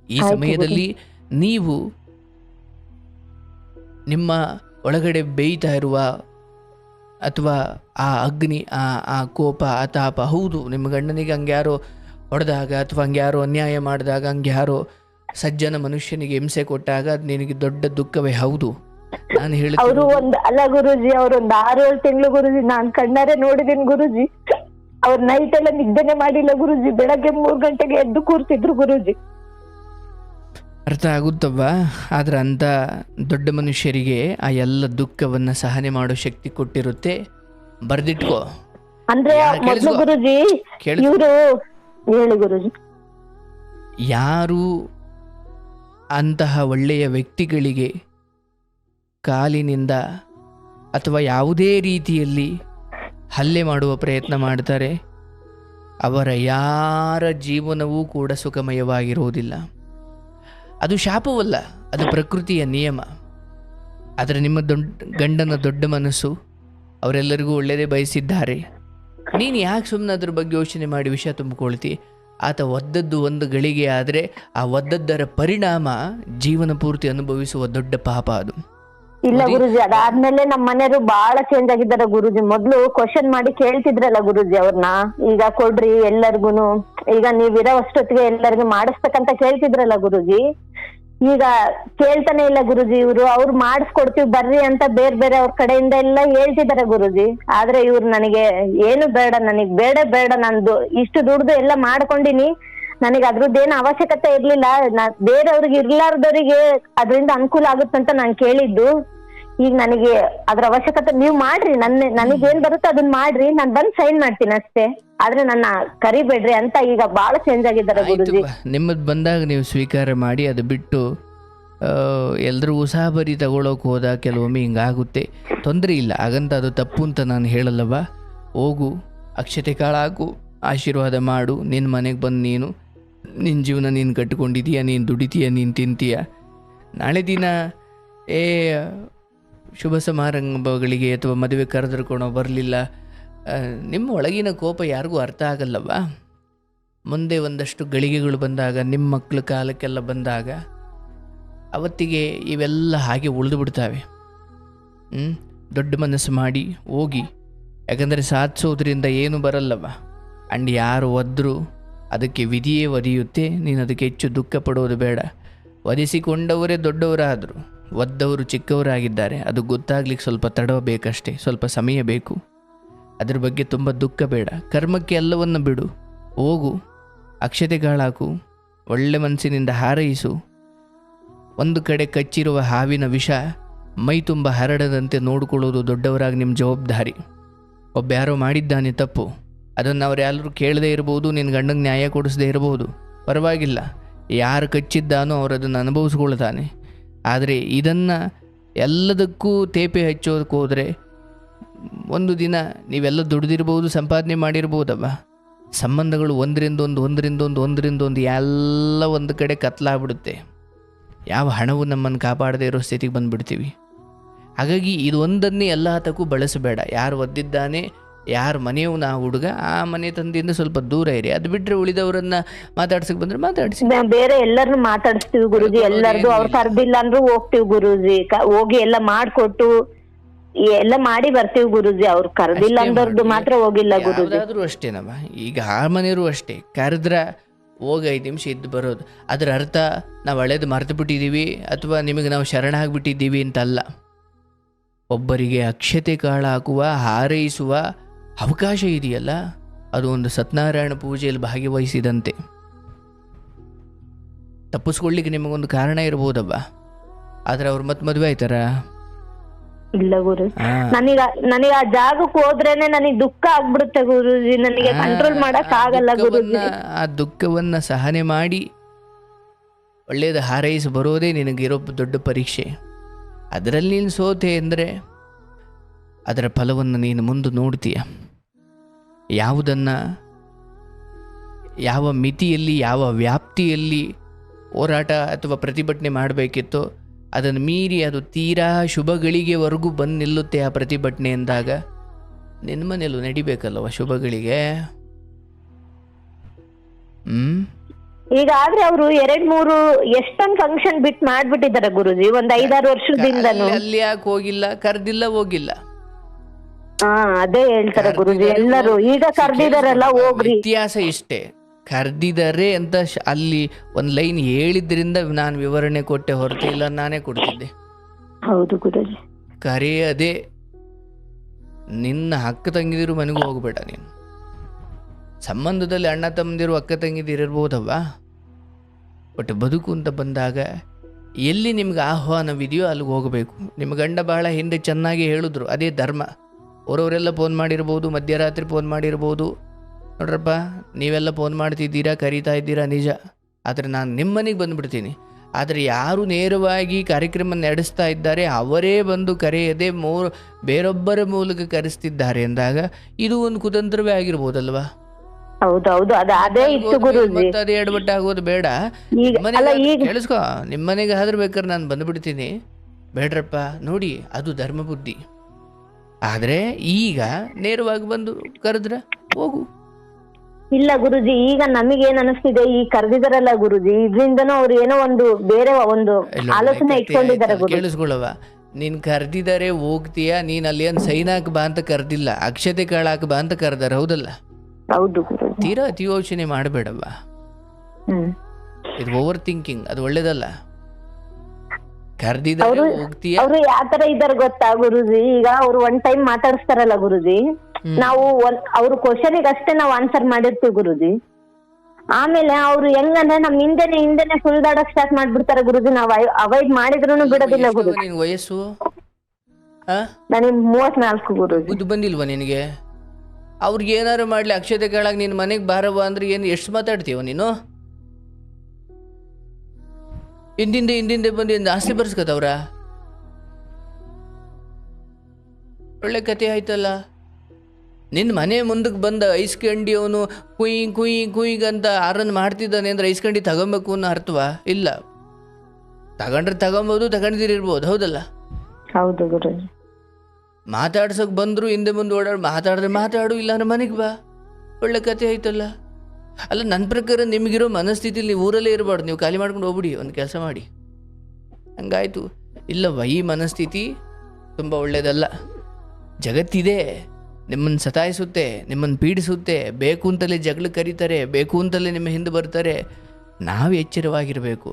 ಈ ಸಮಯದಲ್ಲಿ ನೀವು ನಿಮ್ಮ ಒಳಗಡೆ ಬೇಯ್ತಾ ಇರುವ ಅಥವಾ ಆ ಅಗ್ನಿ, ಆ ಕೋಪ, ಆ ತಾಪ, ಹೌದು ನಿಮ್ಮ ಗಂಡನಿಗೆ ಹಂಗೆ ಯಾರೋ ಹೊಡೆದಾಗ ಅಥವಾ ಹಂಗೆ ಯಾರೋ ಅನ್ಯಾಯ ಮಾಡಿದಾಗ, ಹಂಗೆ ಯಾರೋ ಸಜ್ಜನ ಮನುಷ್ಯನಿಗೆ ಹಿಂಸೆ ಕೊಟ್ಟಾಗ ಅದು ನಿನಗೆ ದೊಡ್ಡ ದುಃಖವೇ. ಹೌದು, ನಾನು ಹೇಳಿದ ಅವರು ಅಲ್ಲ ಗುರುಜಿ, ಅವ್ರೊಂದು 6-7 ತಿಂಗಳು ಗುರುಜಿ ನಾನು ಕಣ್ಣಾರೆ ನೋಡಿದ್ದೀನಿ ಗುರುಜಿ. ಅವ್ರ ನೈಟ್ ಎಲ್ಲ ನಿದ್ದೆನೆ ಮಾಡಿಲ್ಲ ಗುರುಜಿ, ಬೆಳಗ್ಗೆ 3 ಗಂಟೆಗೆ ಎದ್ದು ಕೂರ್ತಿದ್ರು ಗುರುಜಿ. ಅರ್ಥ ಆಗುತ್ತವ್ವ. ಆದ್ರೆ ಅಂಥ ದೊಡ್ಡ ಮನುಷ್ಯರಿಗೆ ಆ ಎಲ್ಲ ದುಃಖವನ್ನ ಸಹನೆ ಮಾಡೋ ಶಕ್ತಿ ಕೊಟ್ಟಿರುತ್ತೆ. ಬರ್ದಿಟ್ಕೋ. ಅಂದ್ರೆ ಮೊದಲು ಗುರುಜಿ ಇವರು ಹೇಳಿ ಗುರುಜಿ, ಯಾರು ಅಂತಹ ಒಳ್ಳೆಯ ವ್ಯಕ್ತಿಗಳಿಗೆ ಕಾಲಿನಿಂದ ಅಥವಾ ಯಾವುದೇ ರೀತಿಯಲ್ಲಿ ಹಲ್ಲೆ ಮಾಡುವ ಪ್ರಯತ್ನ ಮಾಡ್ತಾರೆ, ಅವರ ಯಾರ ಜೀವನವೂ ಕೂಡ ಸುಖಮಯವಾಗಿರುವುದಿಲ್ಲ. ಅದು ಶಾಪವಲ್ಲ, ಅದು ಪ್ರಕೃತಿಯ ನಿಯಮ. ಆದರೆ ನಿಮ್ಮ ಗಂಡನ ದೊಡ್ಡ ಮನಸ್ಸು, ಅವರೆಲ್ಲರಿಗೂ ಒಳ್ಳೆಯದೇ ಬಯಸಿದ್ದಾರೆ. ನೀನು ಯಾಕೆ ಸುಮ್ಮನೆ ಅದ್ರ ಬಗ್ಗೆ ಯೋಚನೆ ಮಾಡಿ ವಿಷ ತುಂಬಿಕೊಳ್ತಿ? ಆತ ಒದ್ದದ್ದು ಒಂದು ಗಳಿಗೆ ಆದರೆ ಆ ಒದ್ದದ್ದರ ಪರಿಣಾಮ ಜೀವನ ಪೂರ್ತಿ ಅನುಭವಿಸುವ ದೊಡ್ಡ ಪಾಪ ಅದು. ಇಲ್ಲ ಗುರುಜಿ, ಅದಾದ್ಮೇಲೆ ನಮ್ಮ ಮನೆಯವರು ಬಹಳ ಚೇಂಜ್ ಆಗಿದ್ದಾರೆ ಗುರುಜಿ. ಮೊದ್ಲು ಕ್ವಶನ್ ಮಾಡಿ ಕೇಳ್ತಿದ್ರಲ್ಲ ಗುರುಜಿ ಅವ್ರನ್ನ, ಈಗ ಕೊಡ್ರಿ ಎಲ್ಲರಿಗೂನು, ಈಗ ನೀವಿರೋ ಅಷ್ಟೊತ್ತಿಗೆ ಎಲ್ಲರಿಗೂ ಮಾಡಿಸ್ಬೇಕಂತ ಕೇಳ್ತಿದ್ರಲ್ಲ ಗುರುಜಿ, ಈಗ ಕೇಳ್ತಾನೆ ಇಲ್ಲ ಗುರುಜಿ. ಅವ್ರು ಮಾಡಿಸ್ಕೊಡ್ತೀವಿ ಬರ್ರಿ ಅಂತ ಬೇರೆ ಬೇರೆ ಅವ್ರ ಕಡೆಯಿಂದ ಎಲ್ಲ ಹೇಳ್ತಿದಾರೆ ಗುರುಜಿ. ಆದ್ರೆ ಇವ್ರು ನನಗೆ ಏನು ಬೇಡ, ನನಗ್ ಬೇಡ, ನಂದು ಇಷ್ಟು ದುಡ್ದು ಎಲ್ಲ ಮಾಡ್ಕೊಂಡಿನಿ, ನನಗೆ ಅದ್ರದ್ದೇನು ಅವಶ್ಯಕತೆ ಇರ್ಲಿಲ್ಲ, ಬೇರೆಯವ್ರಿಗೆ ಇರ್ಲಾರ್ದವ್ರಿಗೆ ಅದ್ರಿಂದ ಅನುಕೂಲ ಆಗುತ್ತಂತ ನಾನು ಕೇಳಿದ್ದು. ಈಗ ನನಗೆ ಅದ್ರ ಅವಶ್ಯಕತೆ ನೀವು ಮಾಡ್ರಿ, ನನಗೇನ್ ಬರುತ್ತೋ ಅದನ್ನ ಮಾಡ್ರಿ, ನಾನ್ ಬಂದ್ ಸೈನ್ ಮಾಡ್ತೀನಿ ಅಷ್ಟೇ, ಆದ್ರೆ ನನ್ನ ಕರಿಬೇಡ್ರಿ ಅಂತ ಈಗ ಬಹಳ ಚೇಂಜ್ ಆಗಿದ್ದಾರೆ ಗುರುಜಿ. ನಿಮ್ಮದ್ ಬಂದಾಗ ನೀವು ಸ್ವೀಕಾರ ಮಾಡಿ, ಅದು ಬಿಟ್ಟು ಎಲ್ರೂ ಉಸಾಬರಿ ತಗೊಳಕ್ ಹೋದ ಕೆಲವೊಮ್ಮೆ ಹಿಂಗಾಗುತ್ತೆ. ತೊಂದರೆ ಇಲ್ಲ, ಹಾಗಂತ ಅದು ತಪ್ಪು ಅಂತ ನಾನು ಹೇಳಲ್ಲವ. ಹೋಗು, ಅಕ್ಷತೆ ಕಾಳಾಕು, ಆಶೀರ್ವಾದ ಮಾಡು, ನಿನ್ನ ಮನೆಗೆ ಬಂದು ನೀನು ನಿನ್ನ ಜೀವನ ನೀನು ಕಟ್ಟಿಕೊಂಡಿದೀಯ, ನೀನು ದುಡಿತೀಯ, ನೀನು ತಿಂತೀಯ. ನಾಳೆ ದಿನ ಶುಭ ಸಮಾರಂಭಗಳಿಗೆ ಅಥವಾ ಮದುವೆ ಕರೆದುಕೊಂಡು ಬರಲಿಲ್ಲ, ನಿಮ್ಮ ಒಳಗಿನ ಕೋಪ ಯಾರಿಗೂ ಅರ್ಥ ಆಗಲ್ಲವ. ಮುಂದೆ ಒಂದಷ್ಟು ಗಳಿಗೆಗಳು ಬಂದಾಗ, ನಿಮ್ಮ ಮಕ್ಕಳ ಕಾಲಕ್ಕೆಲ್ಲ ಬಂದಾಗ ಅವತ್ತಿಗೆ ಇವೆಲ್ಲ ಹಾಗೆ ಉಳಿದು ಬಿಡ್ತಾವೆ. ದೊಡ್ಡ ಮನಸ್ಸು ಮಾಡಿ ಹೋಗಿ, ಯಾಕಂದರೆ ಸಾಧಿಸೋದ್ರಿಂದ ಏನು ಬರಲ್ಲವ. ಆ್ಯಂಡ್ ಯಾರು ಒದ್ದರೂ ಅದಕ್ಕೆ ವಿಧಿಯೇ ಒದೆಯುತ್ತೆ. ನೀನು ಅದಕ್ಕೆ ಹೆಚ್ಚು ದುಃಖ ಪಡೋದು ಬೇಡ. ವಧಿಸಿಕೊಂಡವರೇ ದೊಡ್ಡವರಾದರು, ಒದ್ದವರು ಚಿಕ್ಕವರಾಗಿದ್ದಾರೆ. ಅದು ಗೊತ್ತಾಗ್ಲಿಕ್ಕೆ ಸ್ವಲ್ಪ ತಡವಬೇಕಷ್ಟೇ, ಸ್ವಲ್ಪ ಸಮಯ ಬೇಕು. ಅದ್ರ ಬಗ್ಗೆ ತುಂಬ ದುಃಖ ಬೇಡ. ಕರ್ಮಕ್ಕೆ ಎಲ್ಲವನ್ನು ಬಿಡು, ಹೋಗು, ಅಕ್ಷತೆಗಾಳಾಕು, ಒಳ್ಳೆ ಮನಸ್ಸಿನಿಂದ ಹಾರೈಸು. ಒಂದು ಕಡೆ ಕಚ್ಚಿರುವ ಹಾವಿನ ವಿಷ ಮೈ ತುಂಬ ಹರಡದಂತೆ ನೋಡಿಕೊಳ್ಳೋದು ದೊಡ್ಡವರಾಗಿ ನಿಮ್ಮ ಜವಾಬ್ದಾರಿ. ಒಬ್ಬ ಯಾರೋ ಮಾಡಿದ್ದಾನೆ ತಪ್ಪು, ಅದನ್ನು ಅವ್ರು ಯಾರು ಕೇಳದೇ ಇರ್ಬೋದು, ನಿನ್ನ ಗಂಡಂಗೆ ನ್ಯಾಯ ಕೊಡಿಸದೇ ಇರ್ಬೋದು, ಪರವಾಗಿಲ್ಲ. ಯಾರು ಕಚ್ಚಿದ್ದಾನೋ ಅವರು ಅದನ್ನು ಅನುಭವಿಸ್ಕೊಳ್ತಾನೆ. ಆದರೆ ಇದನ್ನು ಎಲ್ಲದಕ್ಕೂ ತೇಪೆ ಹಚ್ಚೋದಕ್ಕೆ ಹೋದರೆ ಒಂದು ದಿನ ನೀವೆಲ್ಲ ದುಡ್ದಿರ್ಬೋದು, ಸಂಪಾದನೆ ಮಾಡಿರ್ಬೋದವ, ಸಂಬಂಧಗಳು ಒಂದರಿಂದೊಂದು ಎಲ್ಲ ಒಂದು ಕಡೆ ಕತ್ಲಾಗ್ಬಿಡುತ್ತೆ. ಯಾವ ಹಣವು ನಮ್ಮನ್ನು ಕಾಪಾಡದೇ ಇರೋ ಸ್ಥಿತಿಗೆ ಬಂದುಬಿಡ್ತೀವಿ. ಹಾಗಾಗಿ ಇದು ಒಂದನ್ನೇ ಎಲ್ಲ ಹತ್ತಕ್ಕೂ ಬಳಸಬೇಡ. ಯಾರು ಒದ್ದಿದ್ದಾನೆ, ಯಾರ ಮನೆಯವನ ಆ ಹುಡುಗ, ಆ ಮನೆ ತಂದೆಯಿಂದ ಸ್ವಲ್ಪ ದೂರ ಇರಿ. ಅದು ಬಿಟ್ಟರೆ ಉಳಿದವರನ್ನ ಮಾತಾಡ್ಸಕ್ಕೆ ಬಂದರೆ ಮಾತಾಡಿಸಿ. ಬೇರೆ ಎಲ್ಲರನ್ನು ಮಾತಾಡಿಸ್ತೀವಿ ಗುರುಜಿ, ಎಲ್ಲರದು ಅವ್ರು ಕರ್ದಿಲ್ಲ ಅಂದ್ರೂ ಹೋಗ್ತೀವಿ ಗುರುಜಿ, ಹೋಗಿ ಎಲ್ಲ ಮಾಡ್ಕೊಟ್ಟು ಎಲ್ಲ ಮಾಡಿ ಬರ್ತೀವಿ ಗುರುಜಿ. ಅವ್ರು ಕರ್ದಿಲ್ಲ ಅಂದವ್ರದ್ದು ಮಾತ್ರ ಹೋಗಿಲ್ಲ ಗುರುಜಿ. ಯಾವ್ದಾದ್ರು ಅಷ್ಟೇನಮ್ಮ, ಈಗ ಆ ಮನೆಯವರು ಅಷ್ಟೇ, ಕರೆದ್ರ ಹೋಗಿ 5 ನಿಮಿಷ ಇದ್ದು ಬರೋದು. ಅದರ ಅರ್ಥ ನಾವು ಹಳೇದು ಮರೆತು ಬಿಟ್ಟಿದ್ದೀವಿ ಅಥವಾ ನಿಮಗೆ ನಾವು ಶರಣಾಗ್ಬಿಟ್ಟಿದ್ದೀವಿ ಅಂತಲ್ಲ. ಒಬ್ಬರಿಗೆ ಅಕ್ಷತೆ ಕಾಳು ಹಾಕುವ, ಹಾರೈಸುವ ಅವಕಾಶ ಇದೆಯಲ್ಲ, ಅದು ಒಂದು ಸತ್ಯನಾರಾಯಣ ಪೂಜೆಯಲ್ಲಿ ಭಾಗವಹಿಸಿದಂತೆ. ತಪ್ಪಿಸ್ಕೊಳ್ಳಿಕ್ಕೆ ನಿಮಗೊಂದು ಕಾರಣ ಇರ್ಬೋದವ್ವ, ಆದರೆ ಅವ್ರು ಮತ್ತೆ ಮದುವೆ ಆಯ್ತಾರ? ಇಲ್ಲ ಗುರುಜಿ, ನನಗೆ ಆ ಜಾಗಕ್ಕೆ ಹೋದ್ರೇನೆ ನನಗೆ ದುಃಖ ಆಗ್ಬಿಡುತ್ತೆ ಗುರುಜಿ, ನನಗೆ ಕಂಟ್ರೋಲ್ ಮಾಡಕ್ ಆಗಲ್ಲ ಗುರುಜಿ. ಆ ದುಃಖವನ್ನ ಸಹನೆ ಮಾಡಿ ಒಳ್ಳೇದು ಹಾರೈಸಿ ಬರೋದೇ ನಿನಗಿರೋ ದೊಡ್ಡ ಪರೀಕ್ಷೆ. ಅದರಲ್ಲಿ ನೀನು ಸೋತೆ ಅಂದರೆ ಅದರ ಫಲವನ್ನು ನೀನು ಮುಂದೆ ನೋಡ್ತೀಯ. ಯಾವುದನ್ನು ಯಾವ ಮಿತಿಯಲ್ಲಿ, ಯಾವ ವ್ಯಾಪ್ತಿಯಲ್ಲಿ ಹೋರಾಟ ಅಥವಾ ಪ್ರತಿಭಟನೆ ಮಾಡಬೇಕಿತ್ತೋ ಅದನ್ನು ಮೀರಿ ಅದು ತೀರಾ ಶುಭಗಳಿಗೆವರೆಗೂ ಬಂದು ನಿಲ್ಲುತ್ತೆ ಆ ಪ್ರತಿಭಟನೆ ಎಂದಾಗ ನಿನ್ನ ಮನೆಯಲ್ಲೂ ನಡಿಬೇಕಲ್ಲವ ಶುಭಗಳಿಗೆ. ಈಗ ಆದ್ರೆ ಅವರು 2-3 ಎಷ್ಟೊಂದು ಫಂಕ್ಷನ್ ಬಿಟ್ಟು ಮಾಡ್ಬಿಟ್ಟಿದ್ದಾರೆ ಗುರುಜಿ, ಒಂದ್ 5-6 ವರ್ಷದಿಂದನು. ಅಲ್ಲಿ ಯಾಕೆ ಹೋಗಿಲ್ಲ? ಕರ್ದಿಲ್ಲ, ಹೋಗಿಲ್ಲ. ಅದೇ ಹೇಳ್ತಾರೆ ಗುರುಜಿ ಎಲ್ಲರೂ. ಈಗ ಕರ್ದಿದಾರಲ್ಲ ಹೋಗ್ರಿ. ವ್ಯತ್ಯಾಸ ಇಷ್ಟೇ, ಕರ್ದಿದ್ದಾರೆ ಅಂತ ಅಲ್ಲಿ ಒಂದ್ ಲೈನ್ ಹೇಳಿದ್ರಿಂದ ನಾನು ವಿವರಣೆ ಕೊಟ್ಟೆ ಹೊರತು ಇಲ್ಲ ನಾನೇ ಕೊಡ್ತಿದ್ದೆ. ಹೌದು ಗುರುಜಿ. ಕರೆಯದೆ ನಿನ್ನ ಅಕ್ಕ ತಂಗಿದಿರು ಮನೆಗೂ ಹೋಗ್ಬೇಡ. ನೀನು ಸಂಬಂಧದಲ್ಲಿ ಅಣ್ಣ ತಮ್ಮದಿರು ಅಕ್ಕ ತಂಗಿದಿರಿರ್ಬೋದವ್ವ, ಬಟ್ ಬದುಕು ಅಂತ ಬಂದಾಗ ಎಲ್ಲಿ ನಿಮ್ಗೆ ಆಹ್ವಾನವಿದೆಯೋ ಅಲ್ಲಿಗೆ ಹೋಗಬೇಕು. ನಿಮ್ಮ ಗಂಡ ಬಹಳ ಹಿಂದೆ ಚೆನ್ನಾಗಿ ಹೇಳಿದ್ರು, ಅದೇ ಧರ್ಮ. ಅವರವರೆಲ್ಲ ಫೋನ್ ಮಾಡಿರ್ಬೋದು, ಮಧ್ಯರಾತ್ರಿ ಫೋನ್ ಮಾಡಿರ್ಬೋದು. ನೋಡ್ರಪ್ಪ, ನೀವೆಲ್ಲ ಫೋನ್ ಮಾಡ್ತಿದ್ದೀರಾ, ಕರೀತಾ ಇದ್ದೀರಾ ನಿಜ, ಆದರೆ ನಾನು ನಿಮ್ಮ ಮನೆಗೆ ಬಂದುಬಿಡ್ತೀನಿ. ಆದರೆ ಯಾರು ನೇರವಾಗಿ ಕಾರ್ಯಕ್ರಮ ನಡೆಸ್ತಾ ಇದ್ದಾರೆ ಅವರೇ ಬಂದು ಕರೆಯದೆ ಬೇರೊಬ್ಬರ ಮೂಲಕ ಕರೆಸ್ತಿದ್ದಾರೆ ಎಂದಾಗ ಇದು ಒಂದು ಕುತಂತ್ರವೇ ಆಗಿರ್ಬೋದಲ್ವಾ? ಹೌದೌದು, ಅದೇ ಇತ್ತು ಗುರುಜಿ. ಅದೇ ಎಡಬಟ್ಟ ಆಗೋದು ಬೇಡ. ಕೇಳಿಸ್ಕೊ, ನಿಮ್ಮ ಮನೆಗೆ ಆದ್ರೆ ಬೇಕಾದ್ರೆ ನಾನು ಬಂದುಬಿಡ್ತೀನಿ, ಬೇಡ್ರಪ್ಪ ನೋಡಿ, ಅದು ಧರ್ಮ ಬುದ್ಧಿ. ಆದರೆ ಈಗ ನೇರವಾಗಿ ಬಂದು ಕರೆದ್ರ ಹೋಗು. ಇಲ್ಲ ಗುರುಜಿ, ಈಗ ನಮಗೇನ್ ಅನಿಸ್ತಿದೆ, ಈ ಕರೆದಿದಾರಲ್ಲ ಗುರುಜಿ, ಇದ್ರಿಂದನೂ ಅವ್ರು ಏನೋ ಒಂದು ಬೇರೆ ಒಂದು ಆಲೋಚನೆ ಇಟ್ಕೊಂಡಿದ್ದಾರೆ. ಕೇಳಿಸ್ಕೊಳ್ಳವ, ನೀನ್ ಕರೆದಿದ್ದಾರೆ ಹೋಗ್ತೀಯಾ, ನೀನ್ ಅಲ್ಲಿ ಏನ್ ಸೈನ್ ಹಾಕ ಬಾ ಅಂತ ಕರೆದಿಲ್ಲ, ಅಕ್ಷತೆ ಕಾಳು ಹಾಕ ಬಾ ಅಂತ ಕರೆದಾರ, ಹೌದಲ್ಲ? ಹೌದು ಗುರುಜಿ. ತೀರಾ ಅತಿ ಯೋಚನೆ ಮಾಡಬೇಡವ್ವ. ಇದು ಓವರ್ ಥಿಂಕಿಂಗ್, ಅದು ಒಳ್ಳೇದಲ್ಲ. ಕರೆದಿದ್ದಾರೆ ಹೋಗ್ತೀಯಾ. ಅವ್ರು ಯಾವ ತರ ಇದಾರೆ ಗೊತ್ತಾ ಗುರುಜಿ, ಈಗ ಅವ್ರು ಒಂದ್ ಟೈಮ್ ಮಾತಾಡಿಸ್ತಾರಲ್ಲ ಗುರುಜಿ, ನಾವು ಅವ್ರ ಕ್ವಶನಿಗೆ ಅಷ್ಟೇ ನಾವು ಆನ್ಸರ್ ಮಾಡಿರ್ತೀವಿ ಗುರುಜಿ. ಆಮೇಲೆ ಅವ್ರು ಹೆಂಗಂದ್ರೆ ನಮ್ ಹಿಂದೆನೆ ಸುಳ್ದಾಡಕ್ ಸ್ಟಾರ್ಟ್ ಮಾಡ್ಬಿಡ್ತಾರೆ ಗುರುಜಿ. ನಾವ್ ಅವಾಯ್ಡ್ ಮಾಡಿದ್ರು ಬಿಡೋದಿಲ್ಲ ಗುರುಜಿ. ನಿನ್ ವಯಸ್ಸು? ನನಗೆ 34 ಗುರುಜಿ. ಬುದ್ಧಿ ಬಂದಿಲ್ವಾ ನಿನಗೆ? ಅವ್ರಿಗೆ ಏನಾರು ಮಾಡ್ಲಿ, ಅಕ್ಷತೆ ಕೇಳಾಗ ನಿನ್ ಮನೆಗೆ ಬಾರವ್ವ ಅಂದ್ರೆ ಏನು ಎಷ್ಟು ಮಾತಾಡ್ತೀವ ನೀನು? ಹಿಂದಿಂದೆ ಬಂದು ಆಸ್ತಿ ಬರ್ಸ್ಕತ್ತವ್ರ? ಒಳ್ಳೆ ಕತೆ ಆಯ್ತಲ್ಲ. ನಿನ್ನ ಮನೆ ಮುಂದಕ್ಕೆ ಬಂದ ಐಸ್ಕಂಡಿ ಅವನು ಕುಯ್ಗಂತ ಆರನ್ ಮಾಡ್ತಿದ್ದಾನೆ ಅಂದ್ರೆ ಐಸ್ಕಂಡಿ ತಗೊಬೇಕು ಅನ್ನೋ ಅರ್ಥವಾ? ಇಲ್ಲ, ತಗೊಂಡ್ರೆ ತಗೊಬೋದು, ತಗೊಂಡಿರ್ಬೋದು, ಹೌದಲ್ಲ? ಹೌದು ಗುರುಜಿ. ಮಾತಾಡ್ಸೋಕೆ ಬಂದ್ರು ಹಿಂದೆ ಮುಂದೆ ಓಡಾಡು, ಮಾತಾಡಿದ್ರೆ ಮಾತಾಡು, ಇಲ್ಲ ಅಂದ್ರೆ ಮನೆಗೆ ಬಾ, ಒಳ್ಳೆ ಕತೆ ಆಯ್ತಲ್ಲ. ಅಲ್ಲ, ನನ್ನ ಪ್ರಕಾರ ನಿಮಗಿರೋ ಮನಸ್ಥಿತಿಲಿ ನೀವು ಊರಲ್ಲೇ ಇರಬಾರ್ದು, ನೀವು ಖಾಲಿ ಮಾಡ್ಕೊಂಡು ಹೋಗ್ಬಿಡಿ, ಒಂದು ಕೆಲಸ ಮಾಡಿ. ಹಂಗಾಯ್ತು. ಇಲ್ಲವ, ಈ ಮನಸ್ಥಿತಿ ತುಂಬ ಒಳ್ಳೆಯದಲ್ಲ. ಜಗತ್ತಿದೆ, ನಿಮ್ಮನ್ನು ಸತಾಯಿಸುತ್ತೆ, ನಿಮ್ಮನ್ನು ಪೀಡಿಸುತ್ತೆ, ಬೇಕು ಅಂತಲೇ ಜಗಳ ಕರೀತಾರೆ, ಬೇಕು ಅಂತಲೇ ನಿಮ್ಮ ಹಿಂದೆ ಬರ್ತಾರೆ. ನಾವು ಎಚ್ಚರವಾಗಿರಬೇಕು.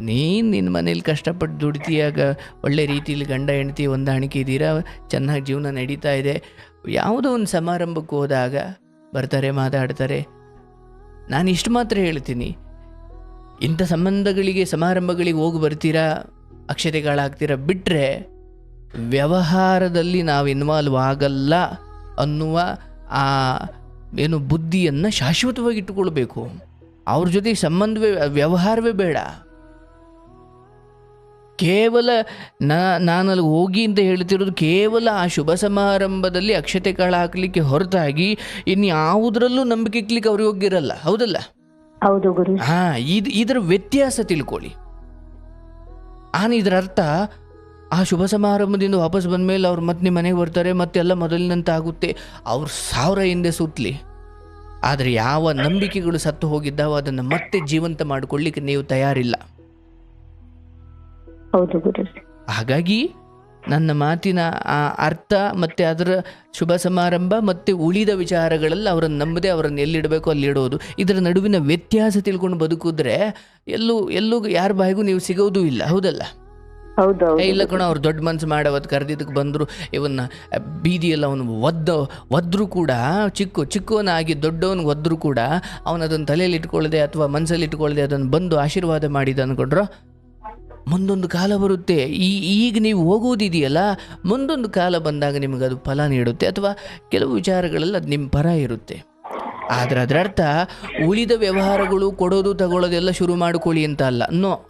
ನೀನು ನಿನ್ನ ಮನೇಲಿ ಕಷ್ಟಪಟ್ಟು ದುಡಿತೀಯಾಗ ಒಳ್ಳೆ ರೀತಿಯಲ್ಲಿ ಗಂಡ ಹೆಂಡತಿ ಹೊಂದಾಣಿಕೆ ಇದ್ದೀರಾ, ಚೆನ್ನಾಗಿ ಜೀವನ ನಡೀತಾ ಇದೆ. ಯಾವುದೋ ಒಂದು ಸಮಾರಂಭಕ್ಕೆ ಹೋದಾಗ ಬರ್ತಾರೆ, ಮಾತಾಡ್ತಾರೆ. ನಾನು ಇಷ್ಟು ಮಾತ್ರ ಹೇಳ್ತೀನಿ, ಇಂಥ ಸಮಾರಂಭಗಳಿಗೆ ಹೋಗಿ ಬರ್ತೀರಾ, ಅಕ್ಷತೆಗಳಾಗ್ತೀರಾ, ಬಿಟ್ಟರೆ ವ್ಯವಹಾರದಲ್ಲಿ ನಾವು ಇನ್ವಾಲ್ವ್ ಆಗಲ್ಲ ಅನ್ನುವ ಆ ಏನು ಬುದ್ಧಿಯನ್ನು ಶಾಶ್ವತವಾಗಿ ಇಟ್ಟುಕೊಳ್ಬೇಕು. ಅವ್ರ ಜೊತೆಗೆ ಸಂಬಂಧವೇ, ವ್ಯವಹಾರವೇ ಬೇಡ. ಕೇವಲ ನಾನಲ್ಲಿ ಹೋಗಿ ಅಂತ ಹೇಳ್ತಿರೋದು ಕೇವಲ ಆ ಶುಭ ಸಮಾರಂಭದಲ್ಲಿ ಅಕ್ಷತೆ ಕಾಳು ಹಾಕಲಿಕ್ಕೆ ಹೊರತಾಗಿ ಇನ್ಯಾವುದರಲ್ಲೂ ನಂಬಿಕೆ ಇಕ್ಲಿಕ್ಕೆ ಅವ್ರಿಗೆ ಹೋಗಿರಲ್ಲ, ಹೌದಲ್ಲ? ಹೌದು ಗುರು. ಇದರ ವ್ಯತ್ಯಾಸ ತಿಳ್ಕೊಳ್ಳಿ. ಇದರ ಅರ್ಥ ಆ ಶುಭ ಸಮಾರಂಭದಿಂದ ವಾಪಸ್ ಬಂದ ಮೇಲೆ ಅವ್ರು ಮತ್ತೆ ನಿಮ್ಮ ಮನೆಗೆ ಬರ್ತಾರೆ, ಮತ್ತೆ ಎಲ್ಲ ಮೊದಲಿನಂತ ಆಗುತ್ತೆ, ಅವ್ರು 1000 ಹಿಂದೆ ಸುತ್ತಲಿ. ಆದರೆ ಯಾವ ನಂಬಿಕೆಗಳು ಸತ್ತು ಹೋಗಿದ್ದಾವೋ ಅದನ್ನು ಮತ್ತೆ ಜೀವಂತ ಮಾಡಿಕೊಳ್ಳಿಕ್ಕೆ ನೀವು ತಯಾರಿಲ್ಲ. ಹೌದು ಗುರು. ಹಾಗಾಗಿ ನನ್ನ ಮಾತಿನ ಆ ಅರ್ಥ ಮತ್ತು ಅದರ ಶುಭ ಸಮಾರಂಭ ಮತ್ತು ಉಳಿದ ವಿಚಾರಗಳಲ್ಲಿ ಅವರನ್ನು ನಂಬದೆ ಅವರನ್ನು ಎಲ್ಲಿಡಬೇಕು ಅಲ್ಲಿ ಇಡೋದು, ಇದರ ನಡುವಿನ ವ್ಯತ್ಯಾಸ ತಿಳ್ಕೊಂಡು ಬದುಕಿದ್ರೆ ಎಲ್ಲೂ ಯಾರ ಬಾಯಿಗೂ ನೀವು ಸಿಗೋದು ಇಲ್ಲ, ಹೌದಲ್ಲ? ಇಲ್ಲ ಕಣ, ಅವ್ರು ದೊಡ್ಡ ಮನಸ್ಸು ಮಾಡಿ ಅವತ್ತು ಕರೆದಿದ್ದಕ್ಕೆ ಬಂದರು, ಇವನ್ನ ಬೀದಿಯಲ್ಲಿ ಅವನು ಒದ್ರೂ ಕೂಡ ಚಿಕ್ಕವನಾಗಿ ದೊಡ್ಡವನಿಗೆ ಒದ್ರೂ ಕೂಡ ಅವನು ಅದನ್ನು ತಲೆಯಲ್ಲಿ ಇಟ್ಕೊಳ್ಳದೆ ಅಥವಾ ಮನಸ್ಸಲ್ಲಿ ಇಟ್ಕೊಳ್ಳದೆ ಅದನ್ನು ಬಂದು ಆಶೀರ್ವಾದ ಮಾಡಿದ ಅಂದ್ಕೊಂಡ್ರು. ಮುಂದೊಂದು ಕಾಲ ಬರುತ್ತೆ, ಈಗ ನೀವು ಹೋಗೋದಿದೆಯಲ್ಲ, ಮುಂದೊಂದು ಕಾಲ ಬಂದಾಗ ನಿಮಗೆ ಅದು ಫಲ ನೀಡುತ್ತೆ, ಅಥವಾ ಕೆಲವು ವಿಚಾರಗಳಲ್ಲಿ ಅದು ನಿಮ್ಮ ಪರ ಇರುತ್ತೆ. ಆದರೆ ಅದರ ಅರ್ಥ ಉಳಿದ ವ್ಯವಹಾರಗಳು ಕೊಡೋದು ತಗೊಳ್ಳೋದೆಲ್ಲ ಶುರು ಮಾಡಿಕೊಳ್ಳಿ ಅಂತ ಅಲ್ಲ.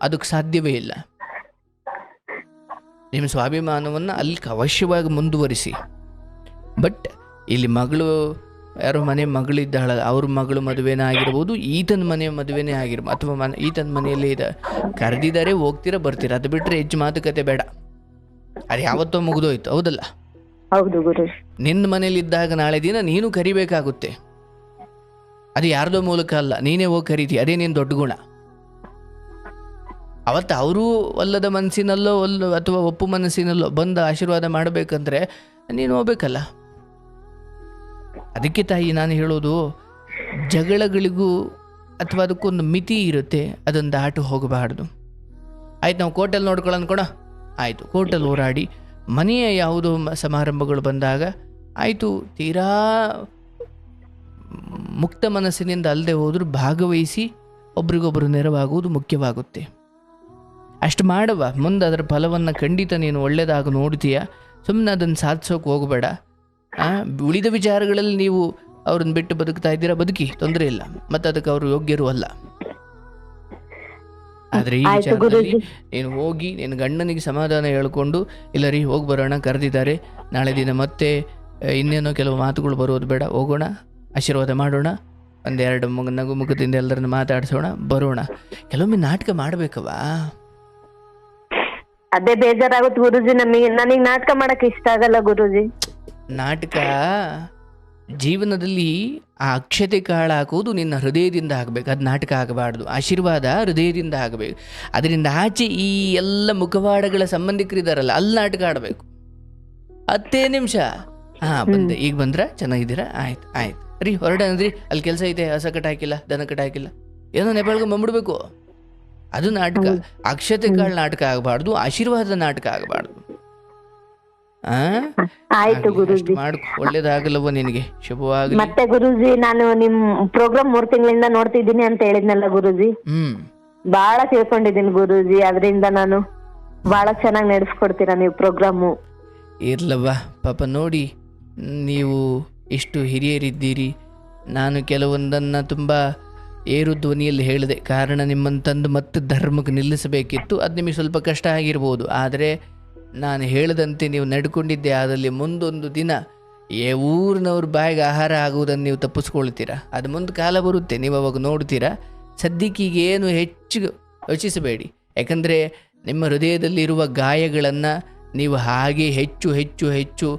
ಅದಕ್ಕೆ ಸಾಧ್ಯವೇ ಇಲ್ಲ. ನಿಮ್ಮ ಸ್ವಾಭಿಮಾನವನ್ನು ಅಲ್ಲಿ ಅವಶ್ಯವಾಗಿ ಮುಂದುವರಿಸಿ. ಬಟ್ ಇಲ್ಲಿ ಮಗಳು ಯಾರೋ ಮನೆ ಮಗಳಿದ್ದಾಳ, ಅವ್ರ ಮಗಳು ಮದುವೆನೇ ಆಗಿರ್ಬೋದು, ಈತನ ಮನೆ ಮದುವೆನೇ ಆಗಿರ್ಬೋದು, ಅಥವಾ ಈತನ ಮನೆಯಲ್ಲಿ ಕರೆದಿದ್ದಾರೆ, ಹೋಗ್ತೀರಾ ಬರ್ತೀರಾ, ಅದು ಬಿಟ್ಟರೆ ಹೆಚ್ಚು ಮಾತುಕತೆ ಬೇಡ. ಅದು ಯಾವತ್ತೋ ಮುಗಿದೋಯ್ತು, ಹೌದಲ್ಲ? ಹೌದು ಗುರು. ನಿನ್ನ ಮನೇಲಿ ಇದ್ದಾಗ ನಾಳೆ ದಿನ ನೀನು ಕರಿಬೇಕಾಗುತ್ತೆ. ಅದು ಯಾರ್ದೋ ಮೂಲಕ ಅಲ್ಲ, ನೀನೇ ಹೋಗಿ ಕರಿತೀಯ, ಅದೇ ನೀನು ದೊಡ್ಡ ಗುಣ. ಅವತ್ತು ಅವರು ಒಲ್ಲದ ಮನಸ್ಸಿನಲ್ಲೋ ಅಥವಾ ಒಪ್ಪು ಮನಸ್ಸಿನಲ್ಲೋ ಬಂದು ಆಶೀರ್ವಾದ ಮಾಡಬೇಕಂದ್ರೆ ನೀನು ಹೋಗ್ಬೇಕಲ್ಲ. ಅದಕ್ಕೆ ತಾಯಿ ನಾನು ಹೇಳೋದು, ಜಗಳಗಳಿಗೂ ಅಥವಾ ಅದಕ್ಕೊಂದು ಮಿತಿ ಇರುತ್ತೆ, ಅದನ್ನು ದಾಟು ಹೋಗಬಾರ್ದು. ಆಯ್ತು, ನಾವು ಕೋರ್ಟಲ್ಲಿ ನೋಡ್ಕೊಳ್ಳೋ ಅನ್ಕೊಣ, ಆಯಿತು, ಕೋರ್ಟಲ್ಲಿ ಹೋರಾಡಿ ಮನೆಯ ಯಾವುದೋ ಸಮಾರಂಭಗಳು ಬಂದಾಗ ಆಯಿತು, ತೀರಾ ಮುಕ್ತ ಮನಸ್ಸಿನಿಂದ ಅಲ್ಲದೆ ಹೋದರೂ ಭಾಗವಹಿಸಿ ಒಬ್ರಿಗೊಬ್ಬರು ನೆರವಾಗುವುದು ಮುಖ್ಯವಾಗುತ್ತೆ. ಅಷ್ಟು ಮಾಡುವ, ಮುಂದೆ ಅದರ ಫಲವನ್ನು ಖಂಡಿತ ನೀನು ಒಳ್ಳೆಯದಾಗ ನೋಡ್ತೀಯ. ಸುಮ್ಮನೆ ಅದನ್ನು ಸಾಧಿಸೋಕೆ ಹೋಗಬೇಡ. ಉಳಿದ ವಿಚಾರಗಳಲ್ಲಿ ನೀವು ಅವ್ರನ್ನ ಬಿಟ್ಟು ಬದುಕ್ತಾ ಇದ್ದೀರಾ, ಬದುಕಿ, ತೊಂದರೆ ಇಲ್ಲ, ಮತ್ತು ಅದಕ್ಕೆ ಅವರು ಯೋಗ್ಯರು ಅಲ್ಲ. ಆದರೆ ಈ ವಿಚಾರದಲ್ಲಿ ನೀನು ಹೋಗಿ ನಿನ್ನ ಗಂಡನಿಗೆ ಸಮಾಧಾನ ಹೇಳ್ಕೊಂಡು, ಇಲ್ಲ ರೀ ಹೋಗಿ ಬರೋಣ, ಕರೆದಿದ್ದಾರೆ, ನಾಳೆ ದಿನ ಮತ್ತೆ ಇನ್ನೇನೋ ಕೆಲವು ಮಾತುಗಳು ಬರೋದು ಬೇಡ, ಹೋಗೋಣ, ಆಶೀರ್ವಾದ ಮಾಡೋಣ, ಒಂದೆರಡು ನಗು ಮುಖದಿಂದ ಎಲ್ಲರನ್ನ ಮಾತಾಡಿಸೋಣ, ಬರೋಣ. ಕೆಲವೊಮ್ಮೆ ನಾಟಕ ಮಾಡಬೇಕವಾ? ಅದೇ ಬೇಜಾರಾಗುತ್ತೆ ಗುರುಜಿ, ನನಗೆ ನಾಟಕ ಮಾಡಕ್ ಇಷ್ಟ ಆಗಲ್ಲ ಗುರುಜಿ. ನಾಟಕ ಜೀವನದಲ್ಲಿ ಆ ಅಕ್ಷತೆ ಕಾಳು ಹಾಕೋದು ನಿನ್ನ ಹೃದಯದಿಂದ ಆಗಬೇಕು, ಅದು ನಾಟಕ ಆಗಬಾರ್ದು. ಆಶೀರ್ವಾದ ಹೃದಯದಿಂದ ಆಗಬೇಕು. ಅದರಿಂದ ಆಚೆ ಈ ಎಲ್ಲ ಮುಖವಾಡಗಳ ಸಂಬಂಧಿಕರಿದ್ದಾರಲ್ಲ, ಅಲ್ಲಿ ನಾಟಕ ಆಡಬೇಕು. 10 ನಿಮಿಷ ಬಂದೆ, ಈಗ ಬಂದ್ರ, ಚೆನ್ನಾಗಿದ್ದೀರಾ, ಆಯ್ತು ರೀ, ಹೊರಡಂದ್ರಿ, ಅಲ್ಲಿ ಕೆಲಸ ಐತೆ, ಹಸ ಕಟ್ ಹಾಕಿಲ್ಲ, ದನ ಕಟ್ ಹಾಕಿಲ್ಲ, ಏನೋ ನೆಪಾಳ್ಗೆ ಬಂದ್ಬಿಡ್ಬೇಕು. ಅದು ನಾಟಕ. ಅಕ್ಷತೆ ಕಾಳು ನಾಟಕ ಆಗಬಾರ್ದು, ಆಶೀರ್ವಾದ ನಾಟಕ ಆಗಬಾರ್ದು. ಆಯ್ತು ಗುರುಜಿ, ಒಳ್ಳೇದಾಗಲ್ಲವ ನಿನಗೆ, ಶುಭವಾಗಲಿ. ಮತ್ತೆ ಗುರುಜಿ, ನಾನು ನಿಮ್ ಪ್ರೋಗ್ರಾಮ್ 3 ತಿಂಗಳಿಂದ ನೋಡ್ತಿದ್ದೀನಿ ಅಂತ ಹೇಳಿದ್ನಲ್ಲ ಗುರುಜಿ, ಬಹಳ ತಿಳ್ಕೊಂಡಿದ್ದೀನಿ ಗುರುಜಿ. ಅದರಿಂದ ನಾನು ಬಹಳ ಚೆನ್ನಾಗಿ ನಡೆಸ್ಕೊಡ್ತೀರಾ ನೀವು ಪ್ರೋಗ್ರಾಮು. ಇರ್ಲವ್ವ, ಪಾಪ ನೋಡಿ, ನೀವು ಇಷ್ಟು ಹಿರಿಯರಿದ್ದೀರಿ. ನಾನು ಕೆಲವೊಂದನ್ನು ತುಂಬ ಏರು ಧ್ವನಿಯಲ್ಲಿ ಹೇಳಿದೆ, ಕಾರಣ ನಿಮ್ಮನ್ನು ತಂದು ಮತ್ತೆ ಧರ್ಮಕ್ಕೆ ನಿಲ್ಲಿಸಬೇಕಿತ್ತು. ಅದು ನಿಮಗೆ ಸ್ವಲ್ಪ ಕಷ್ಟ ಆಗಿರ್ಬೋದು. ಆದರೆ ನಾನು ಹೇಳಿದಂತೆ ನೀವು ನಡ್ಕೊಂಡಿದ್ದೆ ಆದಲ್ಲಿ ಮುಂದೊಂದು ದಿನ ಊರಿನವ್ರ ಬಾಯಿಗೆ ಆಹಾರ ಆಗುವುದನ್ನು ನೀವು ತಪ್ಪಿಸ್ಕೊಳ್ತೀರಾ. ಅದು ಮುಂದೆ ಕಾಲ ಬರುತ್ತೆ, ನೀವು ಅವಾಗ ನೋಡ್ತೀರಾ. ಸದ್ಯಕ್ಕೀಗೇನು ಹೆಚ್ಚು ಯೋಚಿಸಬೇಡಿ, ಯಾಕಂದರೆ ನಿಮ್ಮ ಹೃದಯದಲ್ಲಿರುವ ಗಾಯಗಳನ್ನು ನೀವು ಹಾಗೆ ಹೆಚ್ಚು ಹೆಚ್ಚು ಹೆಚ್ಚು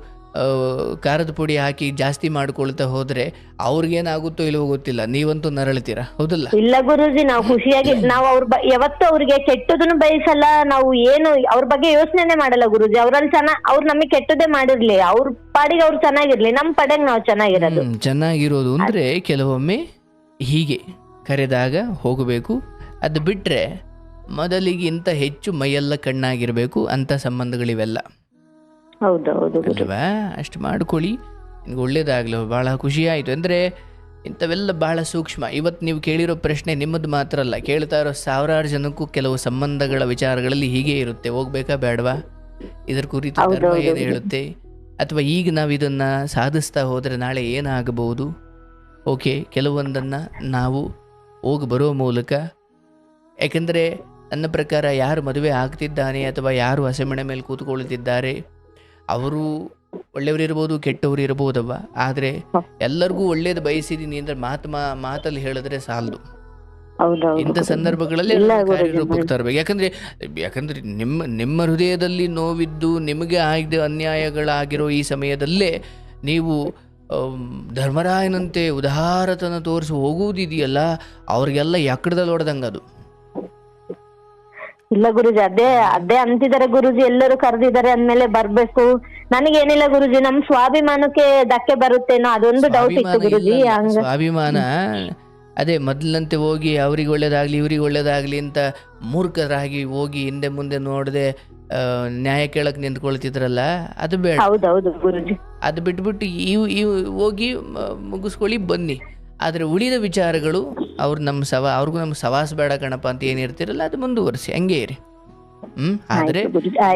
ಖಾರದ ಪುಡಿ ಹಾಕಿ ಜಾಸ್ತಿ ಮಾಡ್ಕೊಳ್ತಾ ಹೋದ್ರೆ ಅವ್ರಿಗೇನಾಗುತ್ತೋ ಇಲ್ಲವೋ ಗೊತ್ತಿಲ್ಲ, ನೀವಂತೂ ನರಳ್ತೀರಾ, ಹೌದಲ್ಲ? ಇಲ್ಲ ಗುರುಜಿ, ನಾವು ಖುಷಿಯಾಗಿ ನಾವು ಯಾವತ್ತೂ ಅವ್ರಿಗೆ ಕೆಟ್ಟದನ್ನು ಬಯಸಲ್ಲ, ನಾವು ಏನು ಅವ್ರ ಬಗ್ಗೆ ಯೋಚನೆ ಮಾಡಲ್ಲ ಗುರುಜಿ. ಅವ್ರಲ್ಲಿ ಅವ್ರು ನಮಗೆ ಕೆಟ್ಟದೇ ಮಾಡಿರ್ಲಿ, ಅವ್ರ ಪಾಡಿಗೆ ಅವ್ರು ಚೆನ್ನಾಗಿರ್ಲಿ, ನಮ್ಮ ಪಾಡಿಗೆ ನಾವು ಚೆನ್ನಾಗಿರೋದು ಅಂದ್ರೆ ಕೆಲವೊಮ್ಮೆ ಹೀಗೆ ಕರೆದಾಗ ಹೋಗಬೇಕು. ಅದು ಬಿಟ್ರೆ ಮೊದಲಿಗಿಂತ ಹೆಚ್ಚು ಮೈಯೆಲ್ಲ ಕಣ್ಣಾಗಿರ್ಬೇಕು ಅಂತ ಸಂಬಂಧಗಳಿವೆಲ್ಲ. ಹೌದೌದು ಅಲ್ವಾ? ಅಷ್ಟು ಮಾಡ್ಕೊಳ್ಳಿ, ನಿಮ್ಗೆ ಒಳ್ಳೇದಾಗಲಿ. ಭಾಳ ಖುಷಿ ಆಯಿತು. ಅಂದರೆ ಇಂಥವೆಲ್ಲ ಭಾಳ ಸೂಕ್ಷ್ಮ. ಇವತ್ತು ನೀವು ಕೇಳಿರೋ ಪ್ರಶ್ನೆ ನಿಮ್ಮದು ಮಾತ್ರ ಅಲ್ಲ, ಕೇಳ್ತಾ ಇರೋ ಸಾವಿರಾರು ಜನಕ್ಕೂ ಕೆಲವು ಸಂಬಂಧಗಳ ವಿಚಾರಗಳಲ್ಲಿ ಹೀಗೆ ಇರುತ್ತೆ. ಹೋಗ್ಬೇಕಾ ಬೇಡವಾ, ಇದರ ಕುರಿತು ಧರ್ಮ ಏನು ಹೇಳುತ್ತೆ, ಅಥವಾ ಈಗ ನಾವು ಇದನ್ನು ಸಾಧಿಸ್ತಾ ಹೋದರೆ ನಾಳೆ ಏನಾಗಬಹುದು. ಓಕೆ, ಕೆಲವೊಂದನ್ನು ನಾವು ಹೋಗಿ ಬರೋ ಮೂಲಕ, ಯಾಕೆಂದರೆ ನನ್ನ ಪ್ರಕಾರ ಯಾರು ಮದುವೆ ಆಗ್ತಿದ್ದಾನೆ ಅಥವಾ ಯಾರು ಹಸೆಮಣೆ ಮೇಲೆ ಕೂತ್ಕೊಳ್ತಿದ್ದಾರೆ ಅವರು ಒಳ್ಳೆಯವರು ಇರ್ಬೋದು, ಕೆಟ್ಟವರು ಇರ್ಬೋದವ್ವ. ಆದರೆ ಎಲ್ಲರಿಗೂ ಒಳ್ಳೇದು ಬಯಸಿದ್ದೀನಿ ಅಂದರೆ ಮಾತಲ್ಲಿ ಹೇಳಿದ್ರೆ ಸಾಲದು. ಇಂಥ ಸಂದರ್ಭಗಳಲ್ಲಿ ಕಾರ್ಯರೂಪಕ್ಕೆ ತರಬೇಕು. ಯಾಕಂದ್ರೆ ನಿಮ್ಮ ಹೃದಯದಲ್ಲಿ ನೋವಿದ್ದು ನಿಮಗೆ ಆಗಿದ ಅನ್ಯಾಯಗಳಾಗಿರೋ ಈ ಸಮಯದಲ್ಲೇ ನೀವು ಧರ್ಮರಾಯನಂತೆ ಉದಾರತನ ತೋರಿಸಿ ಹೋಗುವುದಿದೆಯಲ್ಲ, ಅವ್ರಿಗೆಲ್ಲ ಎಕ್ಕಡದಲ್ಲಿ ಹೊಡೆದಂಗೆ ಅದು. ಇಲ್ಲ ಗುರುಜಿ, ಅದೇ ಅಂತಿದ್ದಾರೆ ಗುರುಜಿ, ಎಲ್ಲರೂ ಕರೆದಿದ್ದಾರೆ ಅಂದ್ಮೇಲೆ ಬರ್ಬೇಕು. ನನಗೇನಿಲ್ಲ ಗುರುಜಿ, ನಮ್ ಸ್ವಾಭಿಮಾನಕ್ಕೆ ಧಕ್ಕೆ ಬರುತ್ತೇನೋ ಅದೊಂದು ಡೌಟ್ ಇತ್ತು ಗುರುಜಿ. ಸ್ವಾಭಿಮಾನ ಅದೇ ಮೊದಲಂತೆ ಹೋಗಿ ಅವ್ರಿಗೆ ಒಳ್ಳೇದಾಗ್ಲಿ ಇವ್ರಿಗೆ ಒಳ್ಳೇದಾಗ್ಲಿ ಅಂತ ಮೂರ್ಖರಾಗಿ ಹೋಗಿ ಹಿಂದೆ ಮುಂದೆ ನೋಡದೆ ನ್ಯಾಯ ಕೇಳಕ್ ನಿಂತ್ಕೊಳ್ತಿದ್ರಲ್ಲ, ಅದು ಬೇಡ. ಹೌದೌದು ಗುರುಜಿ, ಅದು ಬಿಟ್ಬಿಟ್ಟು ಇವ್ ಹೋಗಿ ಮುಗಿಸ್ಕೊಳ್ಳಿ ಬನ್ನಿ. ಆದರೆ ಉಳಿದ ವಿಚಾರಗಳು ಅವ್ರಿಗೂ ನಮ್ಮ ಸವಾಸ ಬೇಡ ಕಣಪ್ಪ ಅಂತ ಏನಿರ್ತಿರಲ್ಲ ಅದು ಮುಂದುವರಿಸಿ, ಹಂಗೆ ಇರಿ. ಆದರೆ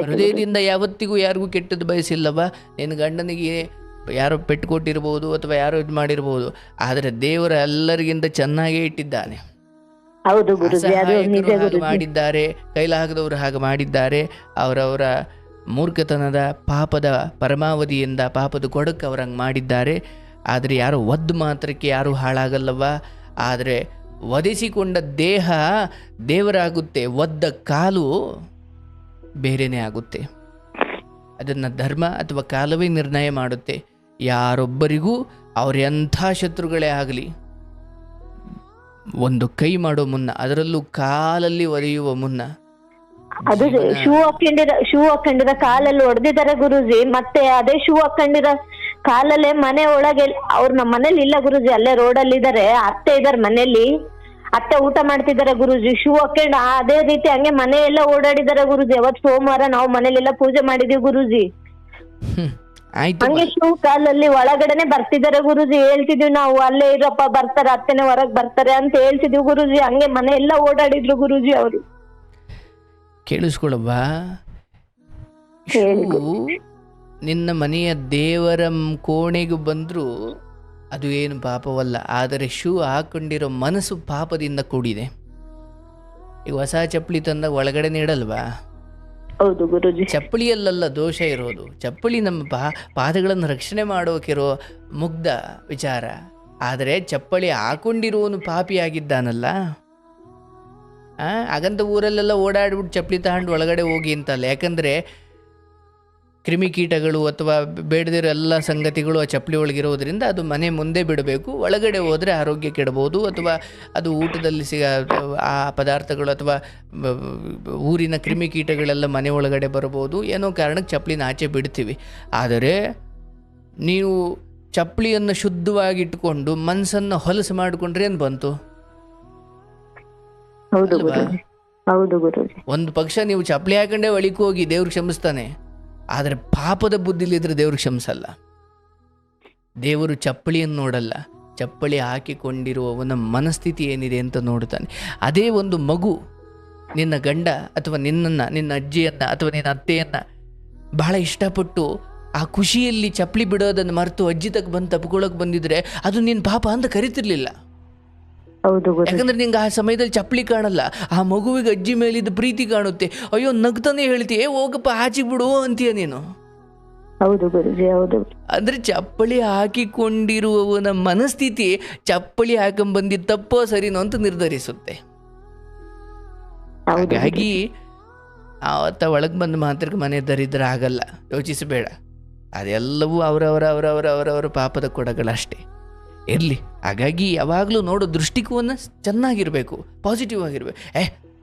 ಹೃದಯದಿಂದ ಯಾವತ್ತಿಗೂ ಯಾರಿಗೂ ಕೆಟ್ಟದ್ದು ಬಯಸಿಲ್ಲವ. ನಿನ್ನ ಗಂಡನಿಗೆ ಯಾರೋ ಪೆಟ್ಟು ಕೊಟ್ಟಿರ್ಬೋದು ಅಥವಾ ಯಾರೋ ಇದು ಮಾಡಿರ್ಬೋದು, ಆದರೆ ದೇವರ ಎಲ್ಲರಿಗಿಂತ ಚೆನ್ನಾಗೇ ಇಟ್ಟಿದ್ದಾನೆ. ಮಾಡಿದ್ದಾರೆ, ಕೈಲಾಗದವರು ಹಾಗೆ ಮಾಡಿದ್ದಾರೆ. ಅವರವರ ಮೂರ್ಖತನದ ಪಾಪದ ಪರಮಾವಧಿಯಿಂದ ಪಾಪದ ಕೊಡಕ್ಕೆ ಅವ್ರಂಗೆ ಮಾಡಿದ್ದಾರೆ. ಆದರೆ ಯಾರು ಒದ್ದು ಮಾತ್ರಕ್ಕೆ ಯಾರೂ ಹಾಳಾಗಲ್ಲವ. ಆದರೆ ವಧಿಸಿಕೊಂಡ ದೇಹ ದೇವರಾಗುತ್ತೆ, ಒದ್ದ ಕಾಲು ಬೇರೆನೇ ಆಗುತ್ತೆ. ಅದನ್ನು ಧರ್ಮ ಅಥವಾ ಕಾಲವೇ ನಿರ್ಣಯ ಮಾಡುತ್ತೆ. ಯಾರೊಬ್ಬರಿಗೂ ಅವರೆಂಥ ಶತ್ರುಗಳೇ ಆಗಲಿ, ಒಂದು ಕೈ ಮಾಡೋ ಮುನ್ನ, ಅದರಲ್ಲೂ ಕಾಲಲ್ಲಿ ಒಡೆಯುವ ಮುನ್ನ, ಅದು ಶೂ ಹಾಕೊಂಡಿರೋ ಕಾಲಲ್ಲಿ ಹೊಡೆದಿದ್ದಾರೆ ಗುರುಜಿ. ಮತ್ತೆ ಅದೇ ಶೂ ಹಾಕೊಂಡಿರೋ ಕಾಲಲ್ಲೇ ಮನೆ ಒಳಗೆ ಅವ್ರ ನಮ್ಮ ಮನೇಲಿ ಇಲ್ಲ ಗುರುಜಿ, ಅಲ್ಲೇ ರೋಡಲ್ಲಿ ಇದಾರೆ. ಅತ್ತೆ ಇದಾರೆ ಮನೇಲಿ, ಅತ್ತೆ ಊಟ ಮಾಡ್ತಿದ್ದಾರೆ ಗುರುಜಿ. ಶೂ ಹಾಕೊಂಡು ಅದೇ ರೀತಿ ಹಂಗೆ ಮನೆ ಎಲ್ಲ ಓಡಾಡಿದಾರೆ ಗುರುಜಿ. ಅವತ್ತು ಸೋಮವಾರ ನಾವು ಮನೇಲೆಲ್ಲ ಪೂಜೆ ಮಾಡಿದೀವಿ ಗುರುಜಿ. ಹಂಗೆ ಶೂ ಕಾಲಲ್ಲಿ ಒಳಗಡೆನೆ ಬರ್ತಿದ್ದಾರೆ ಗುರುಜಿ. ಹೇಳ್ತಿದೀವಿ ನಾವು, ಅಲ್ಲೇ ಇರಪ್ಪ ಬರ್ತಾರೆ, ಅತ್ತೆನೆ ಹೊರಗ್ ಬರ್ತಾರೆ ಅಂತ ಹೇಳ್ತಿದೀವಿ ಗುರುಜಿ. ಹಂಗೆ ಮನೆ ಎಲ್ಲ ಓಡಾಡಿದ್ರು ಗುರುಜಿ ಅವರು. ಕೇಳಿಸ್ಕೊಳ್ಳವ್ವ, ನಿನ್ನ ಮನೆಯ ದೇವರ ಕೋಣೆಗೆ ಬಂದರೂ ಅದು ಏನು ಪಾಪವಲ್ಲ. ಆದರೆ ಶೂ ಹಾಕೊಂಡಿರೋ ಮನಸ್ಸು ಪಾಪದಿಂದ ಕೂಡಿದೆ. ಈಗ ಹೊಸ ಚಪ್ಪಲಿ ತಂದಾಗ ಒಳಗಡೆ ನೀಡಲ್ವಾ? ಹೌದು ಗುರುಜಿ. ಚಪ್ಪಲಿಯಲ್ಲ ದೋಷ ಇರೋದು, ಚಪ್ಪಲಿ ನಮ್ಮ ಪಾದಗಳನ್ನು ರಕ್ಷಣೆ ಮಾಡೋಕಿರೋ ಮುಗ್ಧ ವಿಚಾರ. ಆದರೆ ಚಪ್ಪಲಿ ಹಾಕೊಂಡಿರೋನು ಪಾಪಿಯಾಗಿದ್ದಾನಲ್ಲ, ಹಾಗಂತ ಊರಲ್ಲೆಲ್ಲ ಓಡಾಡ್ಬಿಟ್ಟು ಚಪ್ಪಲಿ ತಗೊಂಡು ಒಳಗಡೆ ಹೋಗಿ ಅಂತಲ್ಲ. ಯಾಕಂದರೆ ಕ್ರಿಮಿಕೀಟಗಳು ಅಥವಾ ಬೇಡದಿರೋ ಎಲ್ಲ ಸಂಗತಿಗಳು ಆ ಚಪ್ಪಲಿ ಒಳಗಿರೋದ್ರಿಂದ ಅದು ಮನೆ ಮುಂದೆ ಬಿಡಬೇಕು. ಒಳಗಡೆ ಹೋದರೆ ಆರೋಗ್ಯ ಕೆಡಬಹುದು, ಅಥವಾ ಅದು ಊಟದಲ್ಲಿ ಆ ಪದಾರ್ಥಗಳು ಅಥವಾ ಊರಿನ ಕ್ರಿಮಿಕೀಟಗಳೆಲ್ಲ ಮನೆ ಒಳಗಡೆ ಬರಬಹುದು. ಏನೋ ಕಾರಣಕ್ಕೆ ಚಪ್ಪಲಿನ ಆಚೆ ಬಿಡ್ತೀವಿ. ಆದರೆ ನೀವು ಚಪ್ಪಲಿಯನ್ನು ಶುದ್ಧವಾಗಿಟ್ಕೊಂಡು ಮನಸ್ಸನ್ನು ಹೊಲಸು ಮಾಡಿಕೊಂಡ್ರೆ ಏನು ಬಂತು? ಒಂದು ಪಕ್ಷ ನೀವು ಚಪ್ಪಲಿ ಹಾಕೊಂಡೇ ಒಳಿಕ್ ಹೋಗಿ ದೇವ್ರಿಗೆ ಕ್ಷಮಿಸ್ತಾನೆ, ಆದರೆ ಪಾಪದ ಬುದ್ಧಿಲಿದ್ರೆ ದೇವ್ರಿಗೆ ಕ್ಷಮಿಸಲ್ಲ. ದೇವರು ಚಪ್ಪಲಿಯನ್ನು ನೋಡಲ್ಲ, ಚಪ್ಪಲಿ ಹಾಕಿಕೊಂಡಿರುವವನ ಮನಸ್ಥಿತಿ ಏನಿದೆ ಅಂತ ನೋಡ್ತಾನೆ. ಅದೇ ಒಂದು ಮಗು ನಿನ್ನ ಗಂಡ ಅಥವಾ ನಿನ್ನ ಅಜ್ಜಿಯನ್ನು ಅಥವಾ ನಿನ್ನ ಅತ್ತೆಯನ್ನು ಬಹಳ ಇಷ್ಟಪಟ್ಟು ಆ ಖುಷಿಯಲ್ಲಿ ಚಪ್ಪಲಿ ಬಿಡೋದನ್ನು ಮರೆತು ಅಜ್ಜಿ ತಕ್ಕ ಬಂದು ತಪ್ಕೊಳ್ಳೋಕೆ ಬಂದಿದ್ರೆ ಅದು ನಿನ್ನ ಪಾಪ ಅಂತ ಕರಿತಿರ್ಲಿಲ್ಲ. ಯಾಕಂದ್ರೆ ನಿಂಗೆ ಆ ಸಮಯದಲ್ಲಿ ಚಪ್ಪಲಿ ಕಾಣಲ್ಲ, ಆ ಮಗುವಿಗೆ ಅಜ್ಜಿ ಮೇಲಿದ್ದ ಪ್ರೀತಿ ಕಾಣುತ್ತೆ. ಅಯ್ಯೋ ನಗ್ತಾನೆ ಹೇಳ್ತೀಯ, ಹೋಗಪ್ಪ ಆಚೆ ಬಿಡು ಅಂತೀಯ ನೀನು. ಅಂದ್ರೆ ಚಪ್ಪಲಿ ಹಾಕಿಕೊಂಡಿರುವವನ ಮನಸ್ಥಿತಿ ಚಪ್ಪಲಿ ಹಾಕೊಂಡ್ಬಂದಿದ್ದ ತಪ್ಪೋ ಸರಿನೋ ಅಂತ ನಿರ್ಧರಿಸುತ್ತೆ. ಹಾಗಾಗಿ ಆವತ್ತ ಒಳಗೆ ಬಂದ ಮಾತ್ರಕ್ಕೆ ಮನೆ ದರಿದ್ರ ಆಗಲ್ಲ, ಯೋಚಿಸಬೇಡ. ಅದೆಲ್ಲವೂ ಅವರವರ ಪಾಪದ ಕೊಡಗಳಷ್ಟೇ ಇರಲಿ. ಹಾಗಾಗಿ ಯಾವಾಗಲೂ ನೋಡೋ ದೃಷ್ಟಿಕೋನ ಚೆನ್ನಾಗಿರಬೇಕು, ಪಾಸಿಟಿವ್ ಆಗಿರ್ಬೇಕು.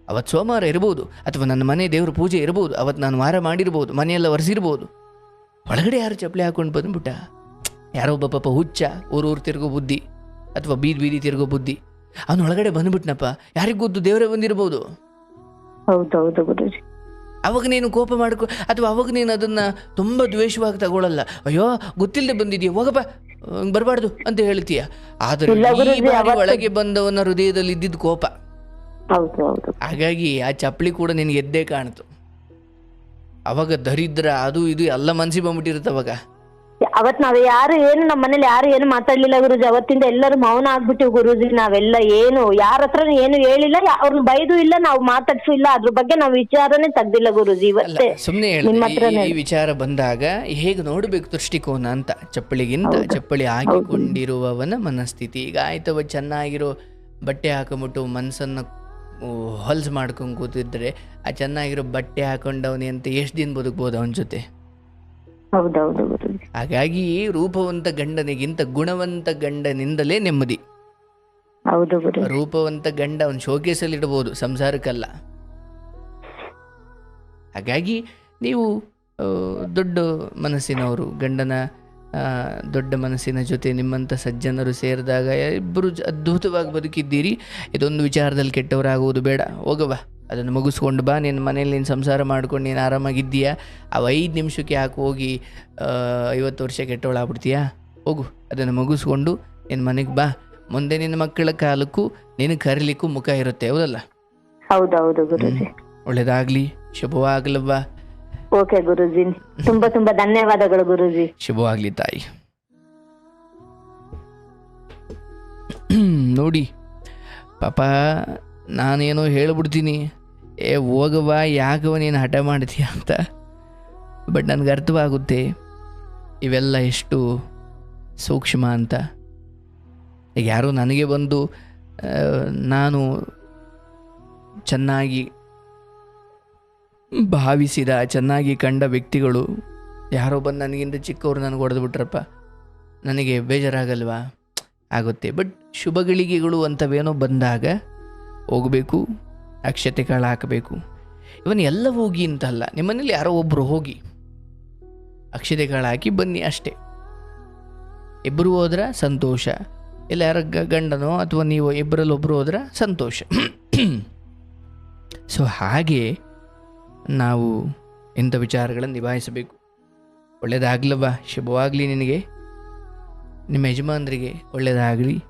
ಅವತ್ತು ಸೋಮವಾರ ಇರ್ಬೋದು, ಅಥವಾ ನನ್ನ ಮನೆ ದೇವ್ರ ಪೂಜೆ ಇರ್ಬೋದು, ಅವತ್ತು ನಾನು ವಾರ ಮಾಡಿರ್ಬೋದು, ಮನೆಯೆಲ್ಲ ಒರೆಸಿರ್ಬೋದು. ಒಳಗಡೆ ಯಾರು ಚಪ್ಪಲಿ ಹಾಕೊಂಡು ಬಂದ್ಬಿಟ್ಟ, ಯಾರೋ ಒಬ್ಬ ಪಾಪ ಹುಚ್ಚ ಊರೂರು ತಿರುಗೋ ಬುದ್ಧಿ ಅಥವಾ ಬೀದಿ ತಿರುಗೋ ಬುದ್ಧಿ, ಅವನು ಒಳಗಡೆ ಬಂದ್ಬಿಟ್ನಪ್ಪ, ಯಾರಿಗೂ ಗೊತ್ತು ದೇವರೇ ಬಂದಿರ್ಬೋದು. ಅವಾಗ ನೀನು ಕೋಪ ಮಾಡ್ಕೊ, ಅಥವಾ ಅವಾಗ ನೀನು ಅದನ್ನು ತುಂಬ ದ್ವೇಷವಾಗಿ ತಗೊಳ್ಳಲ್ಲ. ಅಯ್ಯೋ ಗೊತ್ತಿಲ್ಲದೆ ಬಂದಿದೆಯಾ, ಹೋಗಪ್ಪ ಬರಬಾರ್ದು ಅಂತ ಹೇಳ್ತೀಯ. ಆದರೆ ಒಳಗೆ ಬಂದವನ ಹೃದಯದಲ್ಲಿ ಇದ್ದಿದ್ದು ಕೋಪ. ಹಾಗಾಗಿ ಆ ಚಪ್ಪಲಿ ಕೂಡ ನಿನಗೆ ಎದ್ದೇ ಕಾಣ್ತು. ಅವಾಗ ದರಿದ್ರ ಅದು ಇದು ಎಲ್ಲ ಮನಸ್ಸಿಗೆ ಬಂದ್ಬಿಟ್ಟಿರುತ್ತೆ. ಅವಾಗ ಅವತ್ ನಾವ್ ಯಾರು ಏನು ನಮ್ಮ ಮನೇಲಿ ಯಾರು ಏನು ಮಾತಾಡ್ಲಿಲ್ಲ ಗುರುಜಿ. ಅವತ್ತಿಂದ ಎಲ್ಲರೂ ಮೌನ ಆಗ್ಬಿಟ್ಟಿವ್ ಗುರುಜಿ. ನಾವೆಲ್ಲ ಏನು ಯಾರ ಹತ್ರನು ಏನು ಹೇಳಿಲ್ಲ, ಅವ್ರನ್ನ ಬೈದು ಇಲ್ಲ, ನಾವು ಮಾತಾಡ್ಸು ಇಲ್ಲ, ಅದ್ರ ಬಗ್ಗೆ ನಾವ್ ವಿಚಾರನೇ ತೆಗ್ದಿಲ್ಲ ಗುರುಜಿ. ಇವತ್ತೇ ಸುಮ್ಮನೆ ನಿಮ್ಮ ಹತ್ರನೇ ಈ ವಿಚಾರ ಬಂದಾಗ ಹೇಗೆ ನೋಡಬೇಕು ದೃಷ್ಟಿಕೋನ ಅಂತ. ಚಪ್ಪಳಿಗಿಂತ ಚಪ್ಪಳಿ ಹಾಕಿಕೊಂಡಿರುವವನ ಮನಸ್ಥಿತಿ. ಈಗ ಆಯ್ತವ ಚೆನ್ನಾಗಿರೋ ಬಟ್ಟೆ ಹಾಕೊಂಬಿಟ್ಟು ಮನಸ್ಸನ್ನು ಹೊಲ್ಸ್ ಮಾಡ್ಕೊಂಡು ಕೂತಿದ್ರೆ ಆ ಚೆನ್ನಾಗಿರೋ ಬಟ್ಟೆ ಹಾಕೊಂಡವನೇ ಅಂತ ಎಷ್ಟು ದಿನ ಬದುಕ್ಬೋದು ಅವನ ಜೊತೆ? ಹೌದೌದು ಗುರುಜಿ. ಹಾಗಾಗಿ ರೂಪವಂತ ಗಂಡನಿಗಿಂತ ಗುಣವಂತ ಗಂಡನಿಂದಲೇ ನೆಮ್ಮದಿ. ಹೌದು ಗುರು. ರೂಪವಂತ ಗಂಡ ಅವನು ಶೋಕೇಸಲ್ಲಿ ಇಡಬಹುದು, ಸಂಸಾರಕ್ಕಲ್ಲ. ಹಾಗಾಗಿ ನೀವು ದೊಡ್ಡ ಮನಸ್ಸಿನವರು, ಗಂಡನ ದೊಡ್ಡ ಮನಸ್ಸಿನ ಜೊತೆ ನಿಮ್ಮಂಥ ಸಜ್ಜನರು ಸೇರಿದಾಗ ಇಬ್ಬರು ಅದ್ಭುತವಾಗಿ ಬದುಕಿದ್ದೀರಿ. ಇದೊಂದು ವಿಚಾರದಲ್ಲಿ ಕೆಟ್ಟವರಾಗುವುದು ಬೇಡ. ಹೋಗವ, ಅದನ್ನು ಮುಗಿಸ್ಕೊಂಡು ಬಾ. ನಿನ್ನ ಮನೇಲಿ ನೀನು ಸಂಸಾರ ಮಾಡ್ಕೊಂಡು ನೀನು ಆರಾಮಾಗಿದ್ದೀಯಾ. ಅವು 5 ನಿಮಿಷಕ್ಕೆ ಯಾಕೆ ಹೋಗಿ 50 ವರ್ಷ ಕೆಟ್ಟವಳಾಗ್ಬಿಡ್ತೀಯಾ? ಹೋಗು, ಅದನ್ನು ಮುಗಿಸ್ಕೊಂಡು ನಿನ್ನ ಮನೆಗೆ ಬಾ. ಮುಂದೆ ನಿನ್ನ ಮಕ್ಕಳ ಕಾಲಕ್ಕೂ ನಿನಗೆ ಕರೀಲಿಕ್ಕೂ ಮುಖ ಇರುತ್ತೆ, ಹೌದಲ್ಲ? ಹೌದೌದು ಗುರುಜಿ. ಒಳ್ಳೇದಾಗ್ಲಿ, ಶುಭವಾಗ್ಲವ್ವ. ಓಕೆ ಗುರುಜಿ, ತುಂಬಾ ತುಂಬಾ ಧನ್ಯವಾದಗಳು ಗುರುಜಿ. ಶುಭವಾಗ್ಲಿ ತಾಯಿ. ನೋಡಿ ಪಾಪ, ನಾನೇನೋ ಹೇಳ್ಬಿಡ್ತೀನಿ, ಹೋಗವ ಯಾಕವ ನೀನು ಹಠ ಮಾಡ್ತೀಯ ಅಂತ. ಬಟ್ ನನಗೆ ಅರ್ಥವಾಗುತ್ತೆ ಇವೆಲ್ಲ ಎಷ್ಟು ಸೂಕ್ಷ್ಮ ಅಂತ. ಈಗ ಯಾರೋ ನನಗೆ ಬಂದು ನಾನು ಚೆನ್ನಾಗಿ ಭಾವಿಸಿದ, ಚೆನ್ನಾಗಿ ಕಂಡ ವ್ಯಕ್ತಿಗಳು ಯಾರೋ ಬಂದು ನನಗಿಂತ ಚಿಕ್ಕವರು ನನಗೆ ಹೊಡೆದು ಬಿಟ್ರಪ್ಪ, ನನಗೆ ಬೇಜಾರಾಗಲ್ವಾ? ಆಗುತ್ತೆ. ಬಟ್ ಶುಭಗಳಿಗೆಗಳು ಅಂಥವೇನೋ ಬಂದಾಗ ಹೋಗಬೇಕು, ಅಕ್ಷತೆ ಕಾಳು ಹಾಕಬೇಕು. ಇವನ್ ಎಲ್ಲ ಹೋಗಿ ಅಂತಲ್ಲ, ನಿಮ್ಮನೇಲಿ ಯಾರೋ ಒಬ್ಬರು ಹೋಗಿ ಅಕ್ಷತೆ ಕಾಳು ಹಾಕಿ ಬನ್ನಿ ಅಷ್ಟೇ. ಇಬ್ಬರು ಹೋದ್ರೆ ಸಂತೋಷ, ಇಲ್ಲ ಯಾರ ಗಂಡನೋ ಅಥವಾ ನೀವು ಇಬ್ಬರಲ್ಲಿ ಒಬ್ಬರು ಹೋದ್ರೆ ಸಂತೋಷ. ಸೊ ಹಾಗೆ ನಾವು ಇಂಥ ವಿಚಾರಗಳನ್ನು ನಿಭಾಯಿಸಬೇಕು. ಒಳ್ಳೆಯದಾಗ್ಲವ್ವ, ಶುಭವಾಗಲಿ ನಿನಗೆ, ನಿಮ್ಮ ಯಜಮಾನರಿಗೆ ಒಳ್ಳೆಯದಾಗಲಿ.